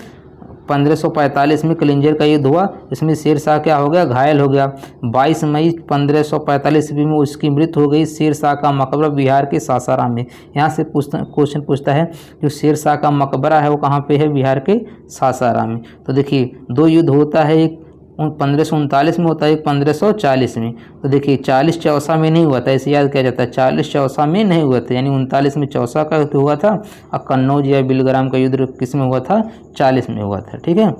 1545 में कलिंजर का युद्ध हुआ, इसमें शेर शाह क्या हो गया, घायल हो गया। 22 मई 1545 ईस्वी में उसकी मृत्यु हो गई। शेर शाह का मकबरा बिहार के सासाराम में। यहाँ से क्वेश्चन पूछता है जो शेर शाह का मकबरा है वो कहाँ पे है, बिहार के सासाराम में। तो देखिए 2 युद्ध होता है, एक 1539 में होता है, एक 1540 में। तो देखिए 40 चौसा में नहीं हुआ था, इसे याद किया जाता है, 40 चौसा में नहीं हुआ था, यानी 39 में चौसा का युद्ध हुआ था, और कन्नौज या बेलग्राम का युद्ध किस में हुआ था, 40 में हुआ था, ठीक है।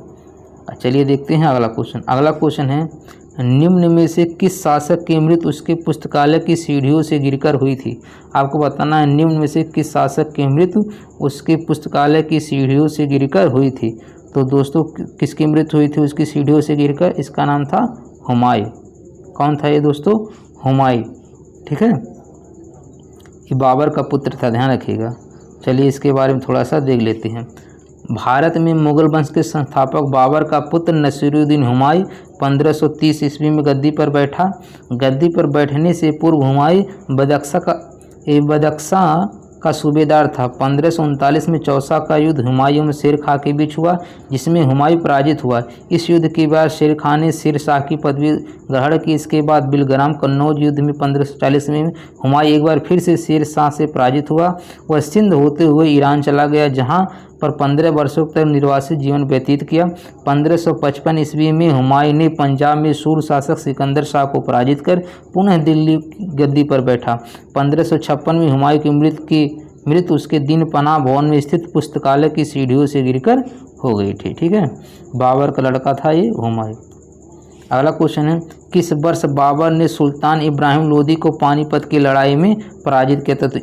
चलिए देखते हैं अगला क्वेश्चन। अगला क्वेश्चन है, निम्न में से किस शासक की मृत्यु उसके पुस्तकालय की सीढ़ियों से गिरकर हुई थी। आपको बताना है निम्न में से किस शासक की मृत्यु उसके पुस्तकालय की सीढ़ियों से गिरकर हुई थी। तो दोस्तों किसकी मृत्यु हुई थी उसकी सीढ़ियों से गिरकर, इसका नाम था हुमायूं। कौन था ये दोस्तों, हुमायूं, ठीक है। ये बाबर का पुत्र था, ध्यान रखिएगा। चलिए इसके बारे में थोड़ा सा देख लेते हैं। भारत में मुगल वंश के संस्थापक बाबर का पुत्र नसीरुद्दीन हुमायूं 1530 ईस्वी में गद्दी पर बैठा। गद्दी पर बैठने से पूर्व हुमायूं बदख्शा का सूबेदार था। 1539 में चौसा का युद्ध हुमायूं में शेर खां के बीच हुआ, जिसमें हुमायूं पराजित हुआ। इस युद्ध के बाद शेर खां ने शेर शाह की पदवी ग्रहण की। इसके बाद बिलग्राम कन्नौज युद्ध में 1540 में हुमायूं एक बार फिर से शेर शाह से पराजित हुआ। वह सिंध होते हुए ईरान चला गया, जहाँ पर 15 वर्षों तक निर्वासित जीवन व्यतीत किया। 1555 ईस्वी में हुमायूं ने पंजाब में सूर शासक सिकंदर शाह को पराजित कर पुनः दिल्ली गद्दी पर बैठा। 1556 में हुमायूं की मृत्यु उसके दिन पनाह भवन में स्थित पुस्तकालय की सीढ़ियों से गिरकर हो गई थी। ठीक है, बाबर का लड़का था ये हुमायूं। अगला क्वेश्चन है, किस वर्ष बाबर ने सुल्तान इब्राहिम लोदी को पानीपत की लड़ाई में पराजित किया था? तो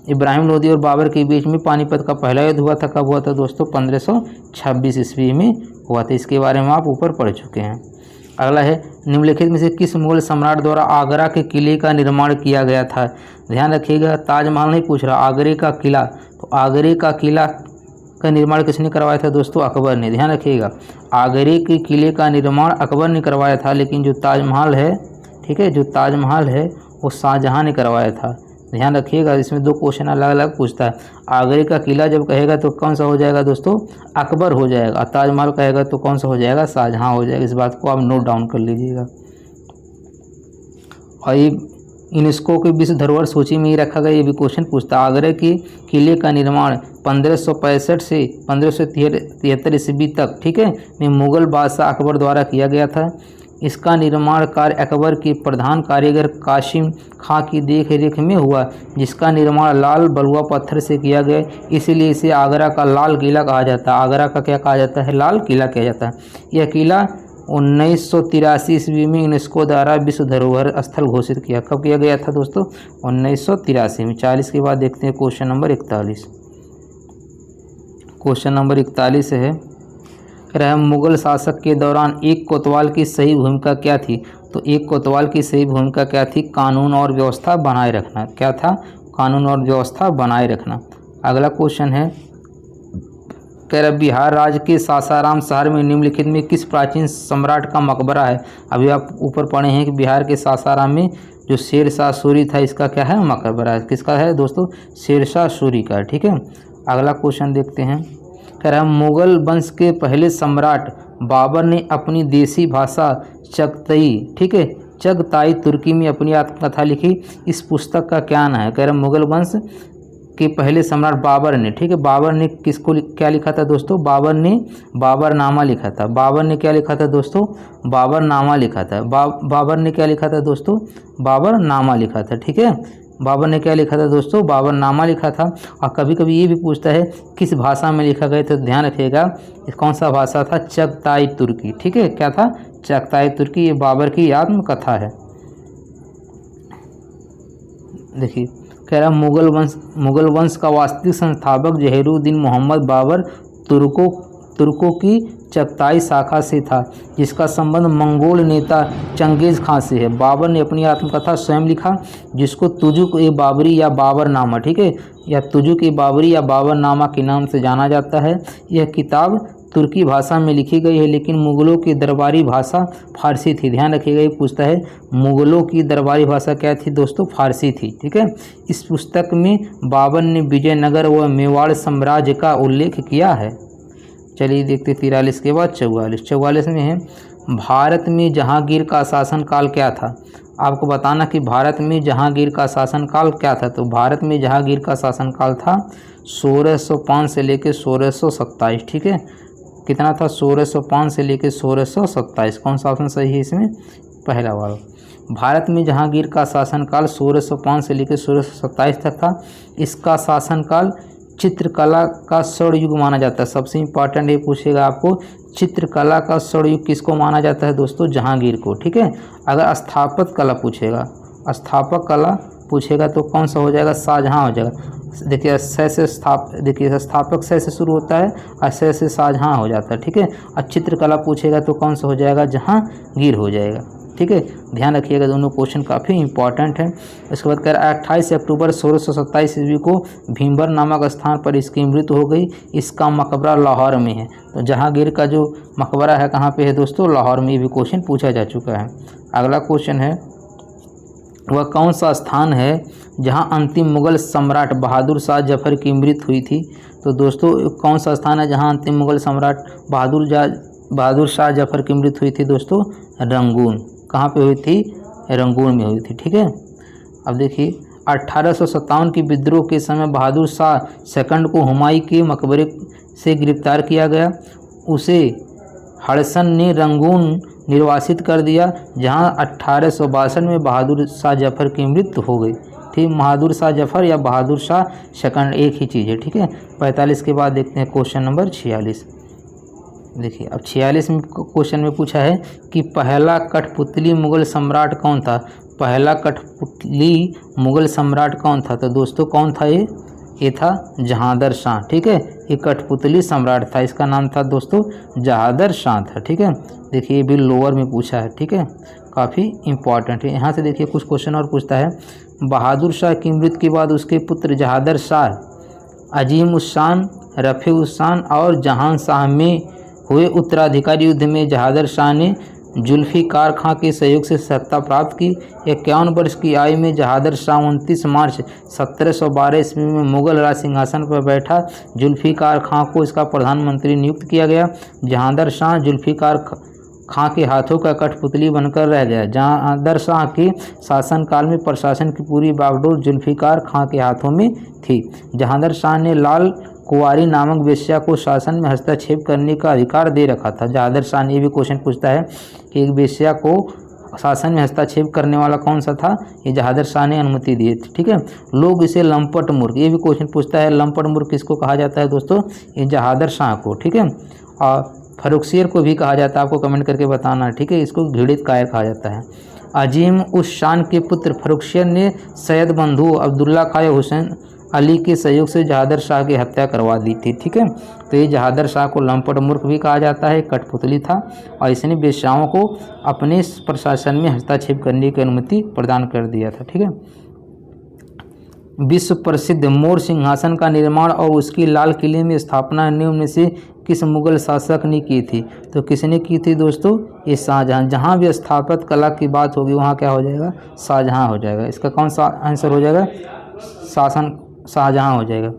इब्राहिम लोदी और बाबर के बीच में पानीपत का पहला युद्ध हुआ था। कब हुआ था दोस्तों? 1526 ईस्वी में हुआ था। इसके बारे में आप ऊपर पढ़ चुके हैं। अगला है, निम्नलिखित में से किस मुगल सम्राट द्वारा आगरा के किले का निर्माण किया गया था? ध्यान रखिएगा, ताजमहल नहीं पूछ रहा, आगरे का किला। तो आगरे का किला का निर्माण किसने करवाया था दोस्तों? अकबर ने। ध्यान रखिएगा, आगरे के किले का निर्माण अकबर ने करवाया था, लेकिन जो ताजमहल है, ठीक है, जो ताजमहल है वो शाहजहाँ ने करवाया था। ध्यान रखिएगा, इसमें दो क्वेश्चन अलग अलग पूछता है। आगरे का किला जब कहेगा तो कौन सा हो जाएगा दोस्तों? अकबर हो जाएगा। ताजमहल कहेगा तो कौन सा हो जाएगा? शाहजहाँ हो जाएगा। इस बात को आप नोट डाउन कर लीजिएगा। और ये यूनेस्को के विश्व धरोहर सूची में ही रखा गया, ये भी क्वेश्चन पूछता है। आगरे के किले का निर्माण 1565 से 1573 ईस्वी तक, ठीक है, में मुगल बादशाह अकबर द्वारा किया गया था। इसका निर्माण कार्य अकबर के प्रधान कारीगर कासिम खां की देख रेख में हुआ, जिसका निर्माण लाल बलुआ पत्थर से किया गया, इसलिए इसे आगरा का लाल किला कहा जाता है। आगरा का क्या कहा जाता है? लाल किला कहा जाता है। यह किला 1983 ईस्वी में यूनेस्को द्वारा विश्व धरोहर स्थल घोषित किया। कब किया गया था दोस्तों? 1983 में। 40 के बाद देखते हैं क्वेश्चन नंबर 41। क्वेश्चन नंबर 41 है, मुगल शासक के दौरान एक कोतवाल की सही भूमिका क्या थी? तो एक कोतवाल की सही भूमिका क्या थी? कानून और व्यवस्था बनाए रखना। क्या था? कानून और व्यवस्था बनाए रखना। अगला क्वेश्चन है, बिहार राज्य के सासाराम शहर में निम्नलिखित में किस प्राचीन सम्राट का मकबरा है? अभी आप ऊपर पढ़े हैं कि बिहार के सासाराम में जो शेर शाह सूरी था, इसका क्या है? मकबरा है। किसका है दोस्तों? शेर शाह सूरी का। ठीक है, अगला क्वेश्चन देखते हैं। मुगल वंश के पहले सम्राट बाबर ने अपनी देसी भाषा चगताई, ठीक है, चगताई तुर्की में अपनी आत्मकथा लिखी। इस पुस्तक का क्या नाम है? मुगल वंश के पहले सम्राट बाबर ने, ठीक है, बाबर ने किसको क्या लिखा था दोस्तों? बाबर ने बाबरनामा लिखा था। बाबर ने क्या लिखा था दोस्तों? बाबरनामा लिखा था। बाबर ने क्या लिखा था दोस्तों? बाबरनामा लिखा था। ठीक है, बाबर ने क्या लिखा था दोस्तों? बाबरनामा लिखा था। और कभी कभी ये भी पूछता है किस भाषा में लिखा गया, तो ध्यान रखिएगा कौन सा भाषा था? चगताई तुर्की। ठीक है, क्या था? चगताई तुर्की। ये बाबर की आत्मकथा है। देखिए, कह रहा मुगल वंश का वास्तविक संस्थापक जहीरुद्दीन मोहम्मद बाबर तुर्कों की चगताई शाखा से था, जिसका संबंध मंगोल नेता चंगेज खां से है। बाबर ने अपनी आत्मकथा स्वयं लिखा, जिसको तुजुक-ए-बाबरी या बाबरनामा, ठीक है, या तुजुक-ए-बाबरी या बाबरनामा के नाम से जाना जाता है। यह किताब तुर्की भाषा में लिखी गई है, लेकिन मुगलों की दरबारी भाषा फारसी थी। ध्यान रखिएगा, ये पूछता है मुगलों की दरबारी भाषा क्या थी दोस्तों? फारसी थी। ठीक है, इस पुस्तक में बाबर ने विजयनगर व मेवाड़ साम्राज्य का उल्लेख किया है। चलिए देखते 43 के बाद 44 में है, भारत में जहांगीर का शासनकाल क्या था? आपको बताना कि भारत में जहांगीर का शासनकाल क्या था। तो भारत में जहांगीर का शासनकाल था 1605 से लेकर 1627। ठीक है, कितना था? 1605 से लेकर 1627। कौन सा ऑप्शन सही है इसमें? पहला वाला। भारत में जहांगीर का शासनकाल 1605 से लेकर 1627 तक था। इसका शासनकाल चित्रकला का स्वर्ण युग माना जाता है। सबसे इम्पॉर्टेंट ये पूछेगा आपको, चित्रकला का स्वर्ण युग किसको माना जाता है दोस्तों? जहांगीर को। ठीक है, अगर स्थापत्य कला पूछेगा, स्थापक कला पूछेगा तो कौन सा हो जाएगा? शाहजहाँ हो जाएगा। देखिए स्थापक से शुरू होता है और से शाहजहाँ हो जाता है। ठीक है, और चित्रकला पूछेगा तो कौन सा हो जाएगा? जहांगीर हो जाएगा। ठीक है, ध्यान रखिएगा, दोनों क्वेश्चन काफ़ी इंपॉर्टेंट हैं। इसके बाद कह रहा है 28 अक्टूबर 1627 ईस्वी को भीमबर नामक स्थान पर इसकी मृत्यु हो गई। इसका मकबरा लाहौर में है। तो जहांगीर का जो मकबरा है कहाँ पे है दोस्तों? लाहौर में। भी क्वेश्चन पूछा जा चुका है। अगला क्वेश्चन है, वह कौन सा स्थान है जहां अंतिम मुगल सम्राट बहादुर शाह जफर की मृत्यु हुई थी? तो दोस्तों कौन सा स्थान है जहां अंतिम मुगल सम्राट बहादुर शाह जफर की मृत्यु हुई थी? दोस्तों रंगून। कहाँ पे हुई थी? रंगून में हुई थी। ठीक है। अब देखिए 1857 की विद्रोह के समय बहादुर शाह सेकंड को हुमायूं के मकबरे से गिरफ्तार किया गया। उसे हडसन ने रंगून निर्वासित कर दिया, जहां 1862 में बहादुर शाह जफर की मृत्यु हो गई। ठीक, बहादुर शाह जफर या बहादुर शाह सेकंड एक ही चीज़ है। ठीक है। 45 के बाद देखते हैं क्वेश्चन नंबर 46। देखिए अब 46 में क्वेश्चन में पूछा है कि पहला कठपुतली मुगल सम्राट कौन था? पहला कठपुतली मुगल सम्राट कौन था? तो दोस्तों कौन था ये था जहांदर शाह। ठीक है। ये कठपुतली सम्राट था, इसका नाम था दोस्तों जहांदर शाह था। ठीक है। देखिए ये भी लोअर में पूछा है। ठीक है, काफ़ी इंपॉर्टेंट है। यहाँ से देखिए कुछ क्वेश्चन और पूछता है। बहादुर शाह की मृत्यु के बाद उसके पुत्र जहांदर शाह, अजीम उस शान, रफ़ी उस शान और जहान शाह में हुए उत्तराधिकारी युद्ध में जहांदर शाह ने जुल्फ़िकार खां के सहयोग से सत्ता प्राप्त की। 51 वर्ष की आयु में जहांदर शाह 29 मार्च 1712 ईस्वी में मुगल राज सिंहासन पर बैठा। जुल्फ़िकार खां को इसका प्रधानमंत्री नियुक्त किया गया। जहांदर शाह जुल्फ़िकार खां के हाथों का कठपुतली बनकर रह गया। जहांदर शाह के शासनकाल में प्रशासन की पूरी बागडोर जुल्फ़िकार खां के हाथों में थी। जहांदर शाह ने लाल कुंवारी नामक वेश्या को शासन में हस्तक्षेप करने का अधिकार दे रखा था। जहांदर शाह ने, ये भी क्वेश्चन पूछता है कि एक वेश्या को शासन में हस्तक्षेप करने वाला कौन सा था? ये जहांदर शाह ने अनुमति दी थी। ठीक है। लोग इसे लंपट मूर्ख, ये भी क्वेश्चन पूछता है, लंपट मूर्ख किसको कहा जाता है दोस्तों? ये जहांदर शाह को। ठीक है। और फर्रुखसियर को भी कहा जाता है, आपको कमेंट करके बताना। ठीक है। इसको घृणित कायर कहा जाता है। अजीम उस शान के पुत्र फर्रुखसियर ने सैयद बंधु अब्दुल्ला खां हुसैन अली के सहयोग से जहांदर शाह की हत्या करवा दी थी। ठीक है। तो ये जहांदर शाह को लंपट मूर्ख भी कहा जाता है, कठपुतली था और इसने वेश्याओं को अपने प्रशासन में हस्तक्षेप करने की अनुमति प्रदान कर दिया था। ठीक है। विश्व प्रसिद्ध मोर सिंहासन का निर्माण और उसकी लाल किले में स्थापना निम्न में से किस मुगल शासक ने की थी? तो किसने की थी दोस्तों? ये शाहजहां। जहाँ भी स्थापत्य कला की बात होगी वहाँ क्या हो जाएगा? शाहजहां हो जाएगा। इसका कौन सा आंसर हो जाएगा? शाहजहां हो जाएगा।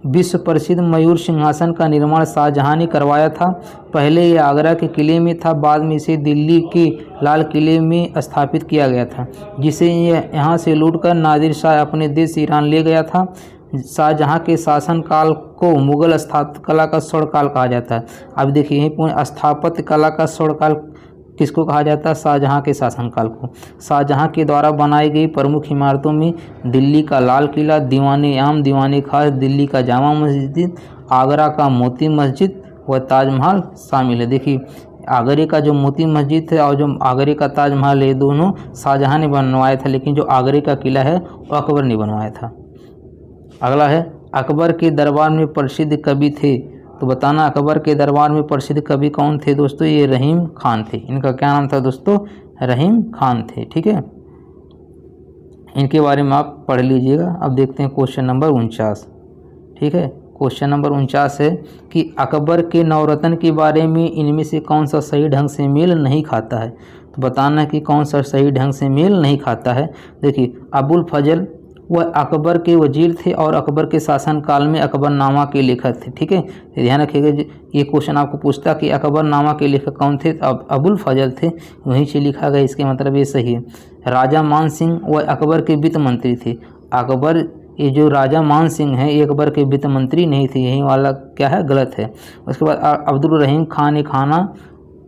विश्व प्रसिद्ध मयूर सिंहासन का निर्माण शाहजहां ने करवाया था। पहले ये आगरा के किले में था, बाद में इसे दिल्ली के लाल किले में स्थापित किया गया था, जिसे यहाँ से लूटकर नादिर शाह अपने देश ईरान ले गया था। शाहजहां के शासनकाल को मुगल स्थापत्य कला का स्वर्णकाल कहा जाता है। अब देखिए यहीं स्थापत्य कला का स्वर्णकाल किसको कहा जाता है? शाहजहां के शासनकाल को। शाहजहां के द्वारा बनाई गई प्रमुख इमारतों में दिल्ली का लाल किला, दीवाने आम, दीवाने खास, दिल्ली का जामा मस्जिद, आगरा का मोती मस्जिद व ताजमहल शामिल है। देखिए आगरे का जो मोती मस्जिद है और जो आगरे का ताजमहल है, दोनों शाहजहां ने बनवाया था, लेकिन जो आगरे का किला है वो अकबर ने बनवाया था। अगला है अकबर के दरबार में प्रसिद्ध कवि थे। तो बताना अकबर के दरबार में प्रसिद्ध कवि कौन थे दोस्तों? ये रहीम खान थे। इनका क्या नाम था दोस्तों? रहीम खान थे। ठीक है। इनके बारे में आप पढ़ लीजिएगा। अब देखते हैं क्वेश्चन नंबर 49। ठीक है। क्वेश्चन नंबर 49 है कि अकबर के नवरत्न के बारे में इनमें से कौन सा सही ढंग से मेल नहीं खाता है? तो बताना कि कौन सा सही ढंग से मेल नहीं खाता है। देखिए अबुल फजल वह अकबर के वजीर थे और अकबर के शासनकाल में अकबरनामा के लेखक थे। ठीक है। ध्यान रखिएगा, ये क्वेश्चन आपको पूछता कि अकबरनामा के लेखक कौन थे? अब अबुल फजल थे, वहीं से लिखा गया, इसके मतलब ये सही है। राजा मान सिंह वह अकबर के वित्त मंत्री थे। अकबर, ये जो राजा मान सिंह हैं ये अकबर के वित्त मंत्री नहीं थे, यही वाला क्या है? गलत है। उसके बाद अब्दुल रहीम खान खाना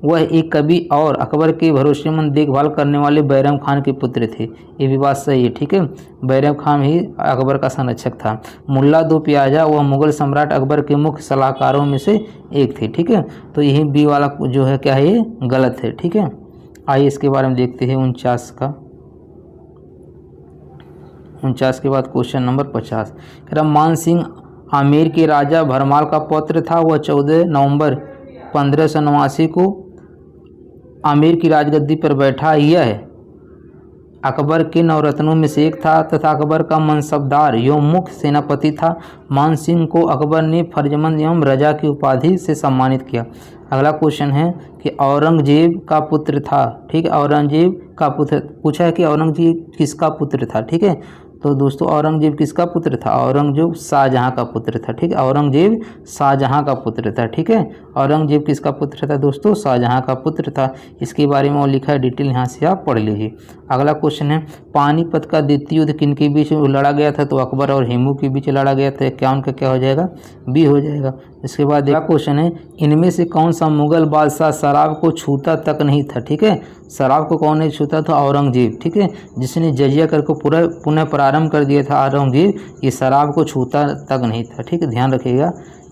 वह एक कवि और अकबर के भरोसेमंद देखभाल करने वाले बैरम खान के पुत्र थे। ये भी बात सही है। ठीक है। बैरम खान ही अकबर का संरक्षक था। मुल्ला दो प्याजा वह मुगल सम्राट अकबर के मुख्य सलाहकारों में से एक थे। ठीक है। तो यही बी वाला जो है क्या है? ये गलत है। ठीक है। आइए इसके बारे में देखते हैं 49 का। 49 के बाद क्वेश्चन नंबर 50। मान सिंह आमेर के राजा भरमाल का पौत्र था। वह 14 नवंबर 1589 को आमेर की राजगद्दी पर बैठा। यह अकबर के नवरत्नों में से एक था तथा अकबर का मनसबदार एवं मुख्य सेनापति था। मान सिंह को अकबर ने फर्जमंद एवं रजा की उपाधि से सम्मानित किया। अगला क्वेश्चन है कि औरंगजेब का पुत्र था। ठीक है, औरंगजेब का पुत्र पूछा है कि औरंगजेब किसका पुत्र था। ठीक है, तो दोस्तों औरंगजेब किसका पुत्र था? औरंगजेब शाहजहां का पुत्र था। ठीक है, औरंगजेब शाहजहां का पुत्र था। ठीक है, औरंगजेब किसका पुत्र था दोस्तों? शाहजहां का पुत्र था। इसके बारे में और लिखा है, डिटेल यहाँ से आप पढ़ लीजिए। अगला क्वेश्चन है पानीपत का द्वितीय युद्ध किन के बीच लड़ा गया था? तो अकबर और हेमू के बीच लड़ा गया था। क्या उनका क्या हो जाएगा? बी हो जाएगा। इसके बाद अगला क्वेश्चन है इनमें से कौन सा मुगल बादशाह शराब को छूता तक नहीं था? ठीक है, शराब को कौन नहीं छूता था? औरंगजेब। ठीक है, जिसने जजिया कर को पुनः प्रारंभ कर दिया था औरंगजेब, ये शराब को छूता तक नहीं था। ठीक है, ध्यान रखिएगा,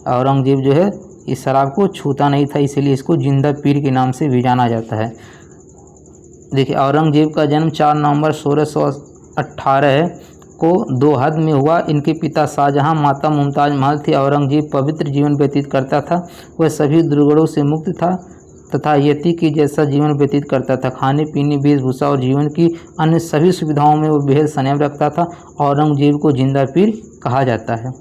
औरंगजेब जो है इस शराब को छूता नहीं था, इसीलिए इसको जिंदा पीर के नाम से भी जाना जाता है। देखिए, औरंगजेब का जन्म 4 नवंबर 1618 को दोहद में हुआ। इनके पिता शाहजहां, माता मुमताज महल थे। औरंगजेब पवित्र जीवन व्यतीत करता था। वह सभी दुर्गुणों से मुक्त था तथा यति के जैसा जीवन व्यतीत करता था। खाने पीने, वेशभूषा और जीवन की अन्य सभी सुविधाओं में वो बेहद संयम रखता था। औरंगजेब को जिंदा पीर कहा जाता है।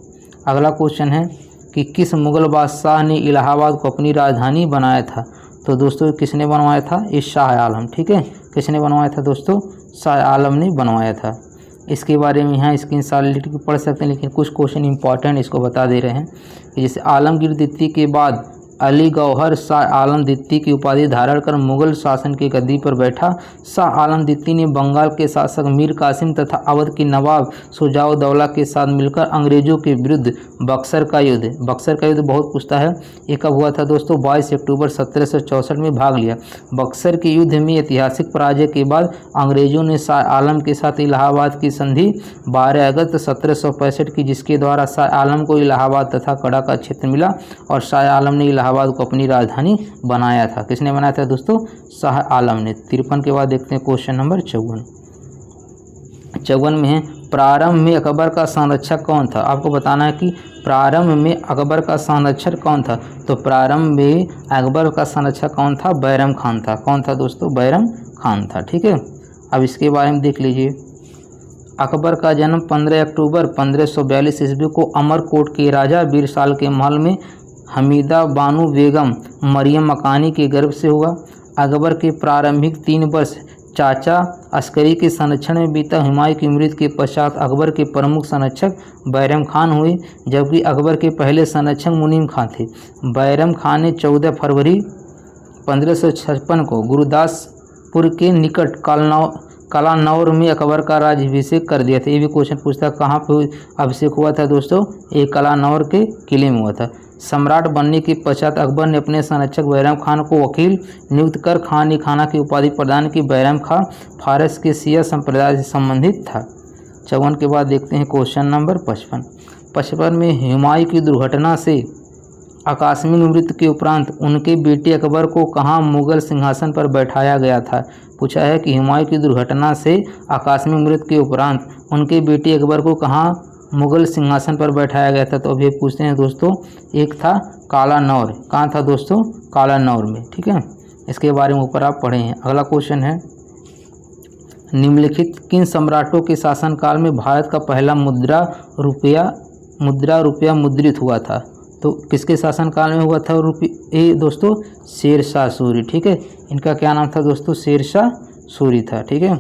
अगला क्वेश्चन है कि किस मुगल बादशाह ने इलाहाबाद को अपनी राजधानी बनाया था? तो दोस्तों किसने बनवाया था? ये शाह आलम। ठीक है, किसने बनवाया था दोस्तों? शाह आलम ने बनवाया था। इसके बारे में यहाँ स्क्रीनशॉट लेकर के पढ़ सकते हैं, लेकिन कुछ क्वेश्चन इंपॉर्टेंट इसको बता दे रहे हैं कि जैसे आलमगीर द्वितीय के बाद अली गौहर शाह आलम द्वितीय की उपाधि धारण कर मुगल शासन की गद्दी पर बैठा। शाह आलम द्वितीय ने बंगाल के शासक मीर कासिम तथा अवध के नवाब शुजाउद्दौला के साथ मिलकर अंग्रेजों के विरुद्ध बक्सर का युद्ध बहुत पूछता है, ये कब हुआ था दोस्तों? 22 अक्टूबर 1764 में भाग लिया। बक्सर के युद्ध में ऐतिहासिक पराजय के बाद अंग्रेजों ने शाह आलम के साथ इलाहाबाद की संधि 12 अगस्त 1765 की, जिसके द्वारा शाह आलम को इलाहाबाद तथा कड़ा का क्षेत्र मिला और शाह आलम ने इलाहाबाद को अपनी राजधानी बनाया था। किसने बनाया था दोस्तों? शाह आलम ने। 53 के बाद देखते हैं क्वेश्चन नंबर 54 में है प्रारंभ में अकबर का संरक्षक कौन था? आपको बताना है कि प्रारंभ में अकबर का संरक्षक कौन था। तो प्रारंभ में अकबर का संरक्षक कौन था? बैरम खान था। कौन था दोस्तों? बैरम खान था। ठीक है, अब इसके बारे में देख लीजिए। अकबर का जन्म 15 अक्टूबर 1542 ईस्वी को अमरकोट के राजा बीरसाल के महल में हमीदा बानो बेगम मरियम मकानी के गर्भ से हुआ। अकबर के प्रारंभिक 3 वर्ष चाचा अस्करी के संरक्षण में बीता। हुमायूं की मृत्यु के पश्चात अकबर के प्रमुख संरक्षक बैरम खान हुए, जबकि अकबर के पहले संरक्षक मुनीम खान थे। बैरम खान ने 14 फरवरी 1556 को गुरुदासपुर के निकट कलानौर में अकबर का राज्याभिषेक कर दिया था। ये भी क्वेश्चन पूछता है कहाँ पे अभिषेक हुआ था दोस्तों? एक कलानौर के किले में हुआ था। सम्राट बनने के पश्चात अकबर ने अपने संरक्षक बैरम खान को वकील नियुक्त कर खान ई खाना की उपाधि प्रदान की। बैरम खान फारस के शिया संप्रदाय से संबंधित था। 54 के बाद देखते हैं क्वेश्चन नंबर 55 में हुमायूं की दुर्घटना से आकस्मिक मृत्यु के उपरांत उनके बेटे अकबर को कहाँ मुगल सिंहासन पर बैठाया गया था? पूछा है कि हुमायूं की दुर्घटना से आकस्मिक मृत्यु के उपरांत उनके बेटे अकबर को कहाँ मुगल सिंहासन पर बैठाया गया था? तो अभी पूछते हैं दोस्तों, एक था कालानौर। कहाँ था दोस्तों? कालानौर में। ठीक है, इसके बारे में ऊपर आप पढ़े हैं। अगला क्वेश्चन है निम्नलिखित किन सम्राटों के शासनकाल में भारत का पहला मुद्रा रुपया मुद्रित हुआ था? तो किसके शासनकाल में हुआ था ये दोस्तों? शेरशाह सूरी। ठीक है, इनका क्या नाम था दोस्तों? शेरशाह सूरी था। ठीक है,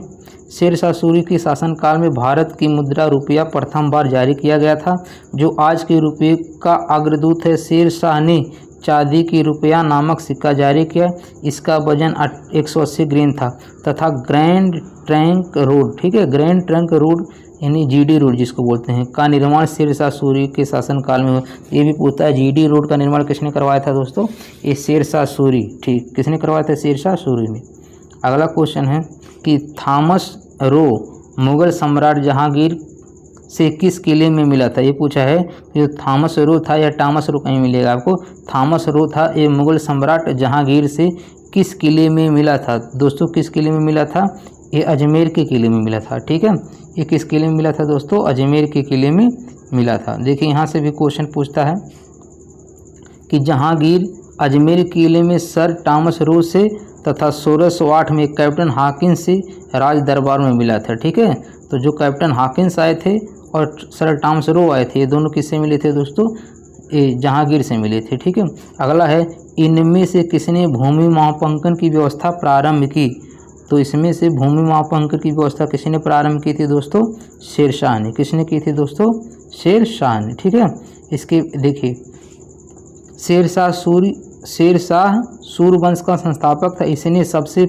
शेरशाह सूरी के शासनकाल में भारत की मुद्रा रुपया प्रथम बार जारी किया गया था, जो आज के रुपये का अग्रदूत है। शेरशाह ने चांदी की रुपया नामक सिक्का जारी किया। इसका वजन 180 ग्राम था तथा ग्रैंड ट्रंक रोड, ठीक है, ग्रैंड ट्रंक रोड यानी जीडी रोड जिसको बोलते हैं, का निर्माण शेरशाह सूरी के शासनकाल में हुआ। ये भी पूछता है जीडी रोड का निर्माण किसने करवाया था दोस्तों? ये शेरशाह सूरी। ठीक, किसने करवाया था? शेरशाह सूरी ने। अगला क्वेश्चन है कि थॉमस रो मुगल सम्राट जहांगीर से किस किले में मिला था? ये पूछा है कि थॉमस रो था या टॉमस रो, कहीं मिलेगा आपको। थॉमस रो था। ये मुगल सम्राट जहांगीर से किस किले में मिला था दोस्तों? किस किले में मिला था? ये अजमेर के किले में मिला था। ठीक है, ये किस किले में मिला था दोस्तों? अजमेर के किले में मिला था। देखिए यहाँ से भी क्वेश्चन पूछता है कि जहांगीर अजमेर किले में सर टॉमस रो से तथा 1608 में कैप्टन हॉकिंस से राज दरबार में मिला था। ठीक है, तो जो कैप्टन हॉकिंस आए थे और सर टॉमस रो आए थे, ये दोनों किससे मिले थे दोस्तों? ये जहांगीर से मिले थे। ठीक है, अगला है इनमें से किसने भूमि मापांकन की व्यवस्था प्रारंभ की? तो इसमें से भूमि मापांकन की व्यवस्था किसने प्रारंभ की थी दोस्तों? शेरशाह ने। किसने की थी दोस्तों? शेरशाह ने। ठीक है, इसके देखिए शेरशाह सूर्यवंश का संस्थापक था। इसने सबसे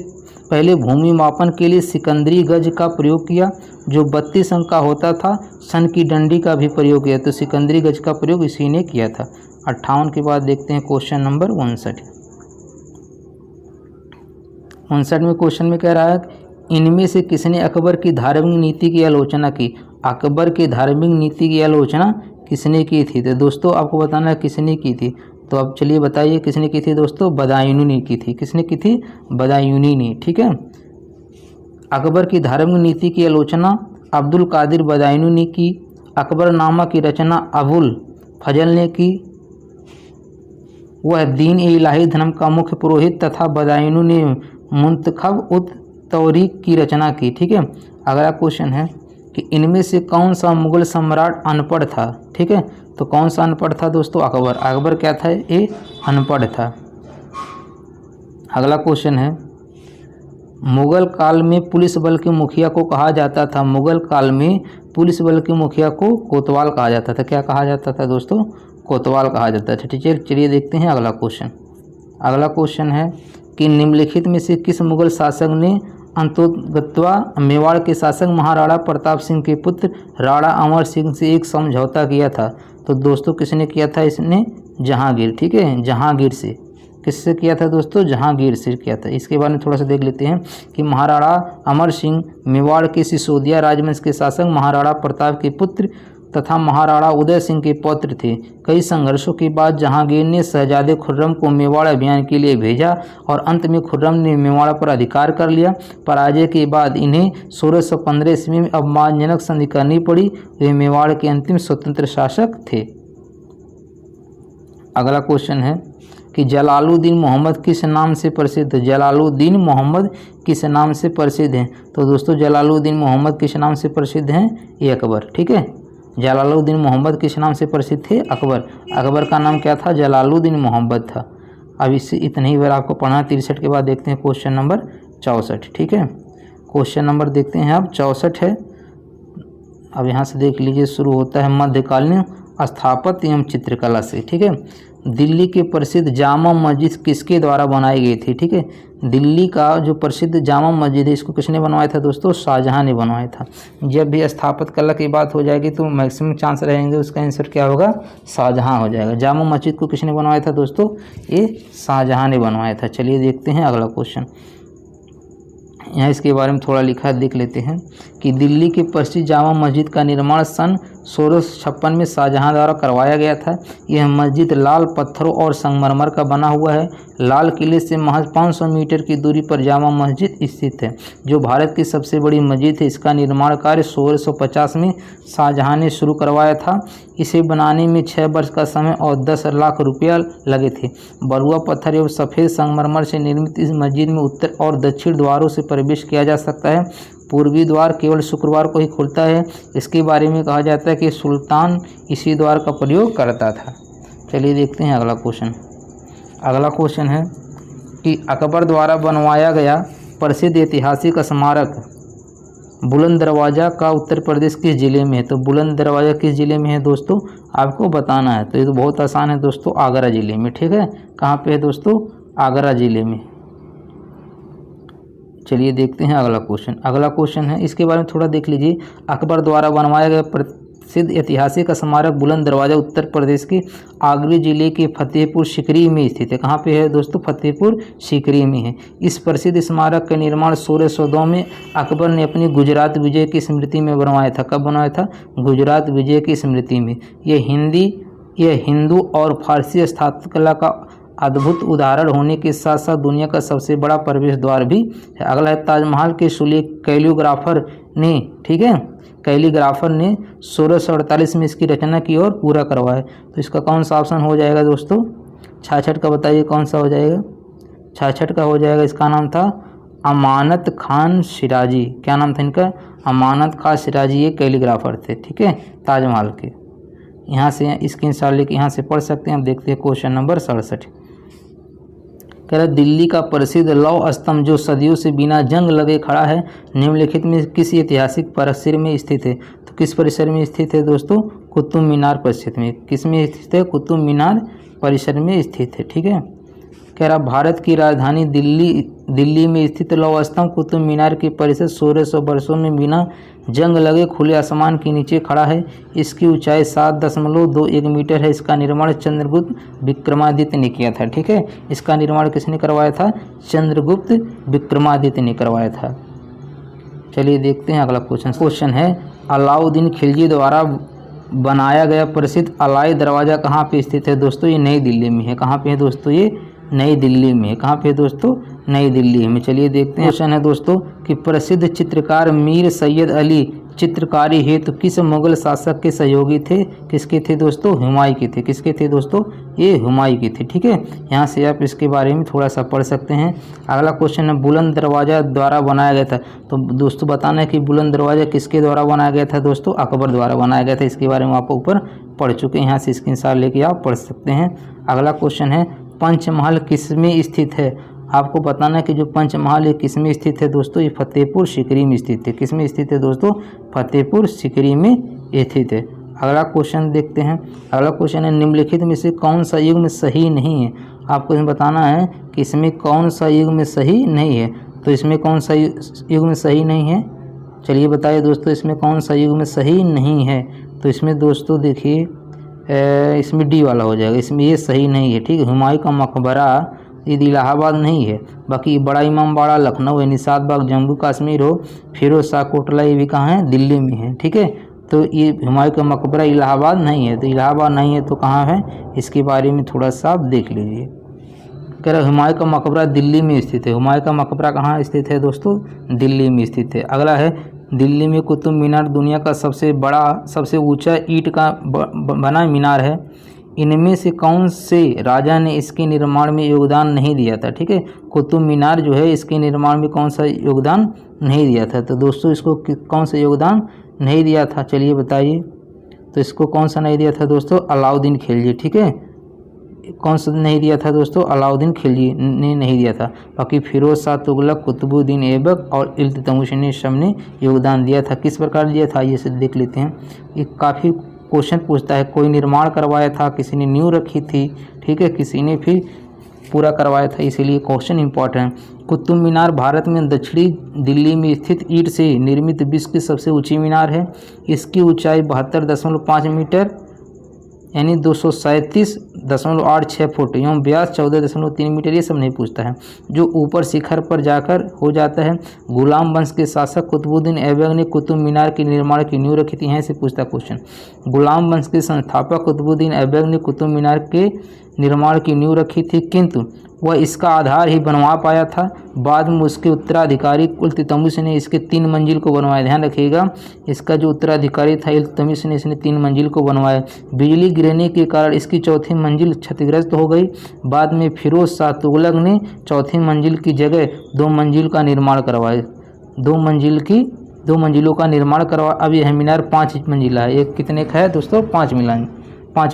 पहले भूमि मापन के लिए सिकंदरी गज का प्रयोग किया जो 32 अंक का होता था। सन की डंडी का भी प्रयोग किया, तो सिकंदरी गज का प्रयोग इसी ने किया था। 58 के बाद देखते हैं क्वेश्चन नंबर 59। 59 में क्वेश्चन में कह रहा है इनमें से किसने अकबर की धार्मिक नीति की आलोचना की? अकबर की धार्मिक नीति की आलोचना किसने की थी? तो दोस्तों आपको बताना है किसने की थी। तो अब चलिए बताइए किसने की थी दोस्तों? बदायूनी ने की थी। किसने की थी? बदायूनी ने। ठीक है, अकबर की धार्मिक नीति की आलोचना अब्दुल कादिर बदायूनी ने की। अकबरनामा की रचना अबुल फजल ने की। वह दीन ए इलाही धर्म का मुख्य पुरोहित तथा बदायूनी ने मुंतखब उत तौरीक की रचना की। ठीक है, अगला क्वेश्चन है कि इनमें से कौन सा मुगल सम्राट अनपढ़ था? ठीक है, तो कौन सा अनपढ़ था दोस्तों? अकबर। अकबर क्या था? ये अनपढ़ था। अगला क्वेश्चन है मुगल काल में पुलिस बल के मुखिया को कहा जाता था? मुगल काल में पुलिस बल के मुखिया को कोतवाल कहा जाता था। क्या कहा जाता था दोस्तों? कोतवाल कहा जाता था। ठीक है, चलिए देखते हैं अगला क्वेश्चन। अगला क्वेश्चन है कि निम्नलिखित में से किस मुगल शासक ने अंतोगत्वा मेवाड़ के शासक महाराणा प्रताप सिंह के पुत्र राणा अमर सिंह से एक समझौता किया था? तो दोस्तों किसने किया था? इसने जहांगीर। ठीक है, जहांगीर से। किससे किया था दोस्तों? जहांगीर से किया था। इसके बारे में थोड़ा सा देख लेते हैं कि महाराणा अमर सिंह मेवाड़ के सिसोदिया राजवंश के शासक महाराणा प्रताप के पुत्र तथा महाराणा उदय सिंह के पौत्र थे। कई संघर्षों के बाद जहांगीर ने शहजादे खुर्रम को मेवाड़ अभियान के लिए भेजा और अंत में खुर्रम ने मेवाड़ पर अधिकार कर लिया। पराजय के बाद इन्हें 1615 ईस्वी में अपमानजनक संधि करनी पड़ी। वे मेवाड़ के अंतिम स्वतंत्र शासक थे। अगला क्वेश्चन है कि जलालुद्दीन मोहम्मद किस नाम से प्रसिद्ध है? जलालुद्दीन मोहम्मद किस नाम से प्रसिद्ध हैं? तो दोस्तों जलालुद्दीन मोहम्मद किस नाम से प्रसिद्ध हैं? ये अकबर। ठीक है, जलालुद्दीन मोहम्मद किस नाम से प्रसिद्ध थे? अकबर। अकबर का नाम क्या था? जलालुद्दीन मोहम्मद था। अब इससे इतने ही बार आपको पढ़ना। 63 के बाद देखते हैं क्वेश्चन नंबर 64। ठीक है, क्वेश्चन नंबर देखते हैं अब 64 है। अब यहाँ से देख लीजिए, शुरू होता है मध्यकालीन स्थापत्य एवं चित्रकला से। ठीक है, दिल्ली के प्रसिद्ध जामा मस्जिद किसके द्वारा बनाई गई थी? ठीक है, दिल्ली का जो प्रसिद्ध जामा मस्जिद है इसको किसने बनवाया था दोस्तों? शाहजहां ने बनवाया था। जब भी स्थापत्य कला की बात हो जाएगी तो मैक्सिमम चांस रहेंगे उसका आंसर क्या होगा? शाहजहां हो जाएगा। जामा मस्जिद को किसने बनवाया था दोस्तों? ये शाहजहां ने बनवाया था। चलिए देखते हैं अगला क्वेश्चन। यहाँ इसके बारे में थोड़ा लिखा है, देख लेते हैं कि दिल्ली के प्रसिद्ध जामा मस्जिद का निर्माण सन 1656 में शाहजहां द्वारा करवाया गया था। यह मस्जिद लाल पत्थरों और संगमरमर का बना हुआ है। लाल किले से महज 500 मीटर की दूरी पर जामा मस्जिद स्थित है, जो भारत की सबसे बड़ी मस्जिद है। इसका निर्माण कार्य 1650 में शाहजहां ने शुरू करवाया था। इसे बनाने में 6 वर्ष का समय और 10 लाख रुपया लगे थे। बलुआ पत्थर एवं सफ़ेद संगमरमर से निर्मित इस मस्जिद में उत्तर और दक्षिण द्वारों से प्रवेश किया जा सकता है। पूर्वी द्वार केवल शुक्रवार को ही खुलता है। इसके बारे में कहा जाता है कि सुल्तान इसी द्वार का प्रयोग करता था। चलिए देखते हैं अगला क्वेश्चन। अगला क्वेश्चन है कि अकबर द्वारा बनवाया गया प्रसिद्ध ऐतिहासिक स्मारक बुलंद दरवाज़ा का उत्तर प्रदेश किस जिले में है? तो बुलंद दरवाज़ा किस जिले में है दोस्तों? आपको बताना है। तो ये तो बहुत आसान है दोस्तों, आगरा जिले में। ठीक है, कहाँ पे है दोस्तों? आगरा जिले में। चलिए देखते हैं अगला क्वेश्चन। अगला क्वेश्चन है, इसके बारे में थोड़ा देख लीजिए। अकबर द्वारा बनवाया गया प्रसिद्ध ऐतिहासिक स्मारक बुलंद दरवाज़ा उत्तर प्रदेश के आगरा जिले के फतेहपुर सीकरी में स्थित है। कहाँ पे है दोस्तों? फतेहपुर सीकरी में है। इस प्रसिद्ध स्मारक का निर्माण 1602 में अकबर ने अपनी गुजरात विजय की स्मृति में बनवाया था। कब बनवाया था? गुजरात विजय की स्मृति में। यह हिंदू और फारसी स्थापत्यकला का अद्भुत उदाहरण होने के साथ साथ दुनिया का सबसे बड़ा प्रवेश द्वार भी है। अगला है ताजमहल के सुलेख कैलीग्राफर ने, ठीक है, कैलीग्राफर ने 1648 में इसकी रचना की और पूरा करवाया। तो इसका कौन सा ऑप्शन हो जाएगा दोस्तों? 66 का बताइए कौन सा हो जाएगा? 66 का हो जाएगा, इसका नाम था अमानत खान सिराजी। क्या नाम था इनका? अमानत खान सिराजी, ये कैलीग्राफर थे, ठीक है, ताजमहल के। यहाँ से स्क्रीनशॉट लेके यहाँ से पढ़ सकते हैं। अब देखते हैं क्वेश्चन नंबर 67। कह रहा दिल्ली का प्रसिद्ध लौह स्तंभ जो सदियों से बिना जंग लगे खड़ा है, निम्नलिखित में किस ऐतिहासिक परिसर में स्थित है? तो किस परिसर में स्थित है दोस्तों? कुतुब मीनार परिसर में। किस में स्थित है? कुतुब मीनार परिसर में स्थित है, ठीक है। कह रहा भारत की राजधानी दिल्ली में स्थित लौह स्तंभ कुतुब मीनार की परिसर 1600 वर्षों में बिना जंग लगे खुले आसमान के नीचे खड़ा है। इसकी ऊंचाई 7.21 मीटर है। इसका निर्माण चंद्रगुप्त विक्रमादित्य ने किया था, ठीक है। इसका निर्माण किसने करवाया था? चंद्रगुप्त विक्रमादित्य ने करवाया था। चलिए देखते हैं अगला क्वेश्चन है अलाउद्दीन खिलजी द्वारा बनाया गया प्रसिद्ध अलाई दरवाज़ा कहाँ पे स्थित है? दोस्तों ये नई दिल्ली में है। कहाँ पे है दोस्तों? ये नई दिल्ली में है। कहाँ पे दोस्तों? नई दिल्ली में। चलिए देखते हैं। क्वेश्चन है दोस्तों कि प्रसिद्ध चित्रकार मीर सैयद अली चित्रकारी हेतु किस मुगल शासक के सहयोगी थे? किसके थे दोस्तों? हुमायूं के थे। किसके थे दोस्तों? ये हुमायूं के थे, ठीक है। यहाँ से आप इसके बारे में थोड़ा सा पढ़ सकते हैं। अगला क्वेश्चन है बुलंद दरवाज़ा द्वारा बनाया गया था। तो दोस्तों बताना है कि बुलंद दरवाज़ा किसके द्वारा बनाया गया था? दोस्तों अकबर द्वारा बनाया गया था। इसके बारे में आप ऊपर पढ़ चुके हैं। यहाँ से स्क्रीनशॉट लेके आप पढ़ सकते हैं। अगला क्वेश्चन है पंचमहल किस में स्थित है? आपको बताना है कि जो पंचमहल ये किस में स्थित है दोस्तों? ये फतेहपुर सीकरी में स्थित है। किस में स्थित है दोस्तों? फतेहपुर सीकरी में स्थित है। अगला क्वेश्चन देखते हैं। अगला क्वेश्चन है निम्नलिखित में से कौन सा युग्म सही नहीं है? आपको इसमें बताना है कि इसमें कौन सा युग्म सही नहीं है। तो इसमें कौन सा युग्म सही नहीं है? चलिए बताइए दोस्तों, इसमें कौन सा युग्म सही नहीं है? तो इसमें दोस्तों देखिए इसमें डी वाला हो जाएगा। इसमें ये सही नहीं है, ठीक है। हुमायूं का मकबरा ये इलाहाबाद नहीं है। बाकी बड़ा इमाम बाड़ा लखनऊ है, निशात बाग जम्मू कश्मीर हो, फिरोज शाह कोटला ये भी कहाँ है? दिल्ली में है, ठीक है। तो ये हुमायूं का मकबरा इलाहाबाद नहीं है। तो इलाहाबाद नहीं है तो कहाँ है? इसके बारे में थोड़ा सा आप देख लीजिए। कह रहा हुमायूं का मकबरा दिल्ली में स्थित है। हुमायूं का मकबरा कहाँ स्थित है दोस्तों? दिल्ली में स्थित है। अगला है दिल्ली में कुतुब मीनार दुनिया का सबसे बड़ा सबसे ऊंचा ईंट का बना मीनार है। इनमें से कौन से राजा ने इसके निर्माण में योगदान नहीं दिया था? ठीक है, कुतुब मीनार जो है इसके निर्माण में कौन सा योगदान नहीं दिया था? तो दोस्तों इसको कौन सा योगदान नहीं दिया था? चलिए बताइए। तो इसको कौन सा नहीं दिया था दोस्तों? अलाउद्दीन खिलजी। ठीक है, कौन सा नहीं दिया था दोस्तों? अलाउद्दीन खिलजी ने नहीं दिया था। बाकी फिरोज शाह तुगलक, कुतुबुद्दीन ऐबक और इल्तुतमिश ने सबने योगदान दिया था। किस प्रकार दिया था ये सब देख लेते हैं। ये काफ़ी क्वेश्चन पूछता है। कोई निर्माण करवाया था, किसी ने नींव रखी थी, ठीक है, किसी ने फिर पूरा करवाया था, इसीलिए क्वेश्चन इंपॉर्टेंट है। कुतुब मीनार भारत में दक्षिणी दिल्ली में स्थित ईंट से निर्मित विश्व की सबसे ऊंची मीनार है। इसकी ऊंचाई 72.5 मीटर यानी 237.86 फुट एवं व्यास 14.3 मीटर। ये सब नहीं पूछता है। जो ऊपर शिखर पर जाकर हो जाता है। गुलाम वंश के शासक कुतुबुद्दीन ऐबक ने कुतुब मीनार के निर्माण की नींव रखी थी। यहाँ से पूछता क्वेश्चन। गुलाम वंश के संस्थापक कुतुबुद्दीन ऐबक ने कुतुब मीनार के निर्माण की नींव रखी थी, किंतु वह इसका आधार ही बनवा पाया था। बाद में उसके उत्तराधिकारी इल्तुतमिश ने इसके 3 मंजिल को बनवाया। ध्यान रखिएगा, इसका जो उत्तराधिकारी था इल्तुतमिश ने इसने 3 मंजिल को बनवाया। बिजली गिरने के कारण इसकी चौथी मंजिल क्षतिग्रस्त हो गई। बाद में फिरोज शाह तुगलक ने चौथी मंजिल की जगह 2 मंजिल का निर्माण करवाया। 2 मंजिलों का निर्माण करवा। अब यह मीनार 5 मंजिला है। एक कितने का है दोस्तों? 5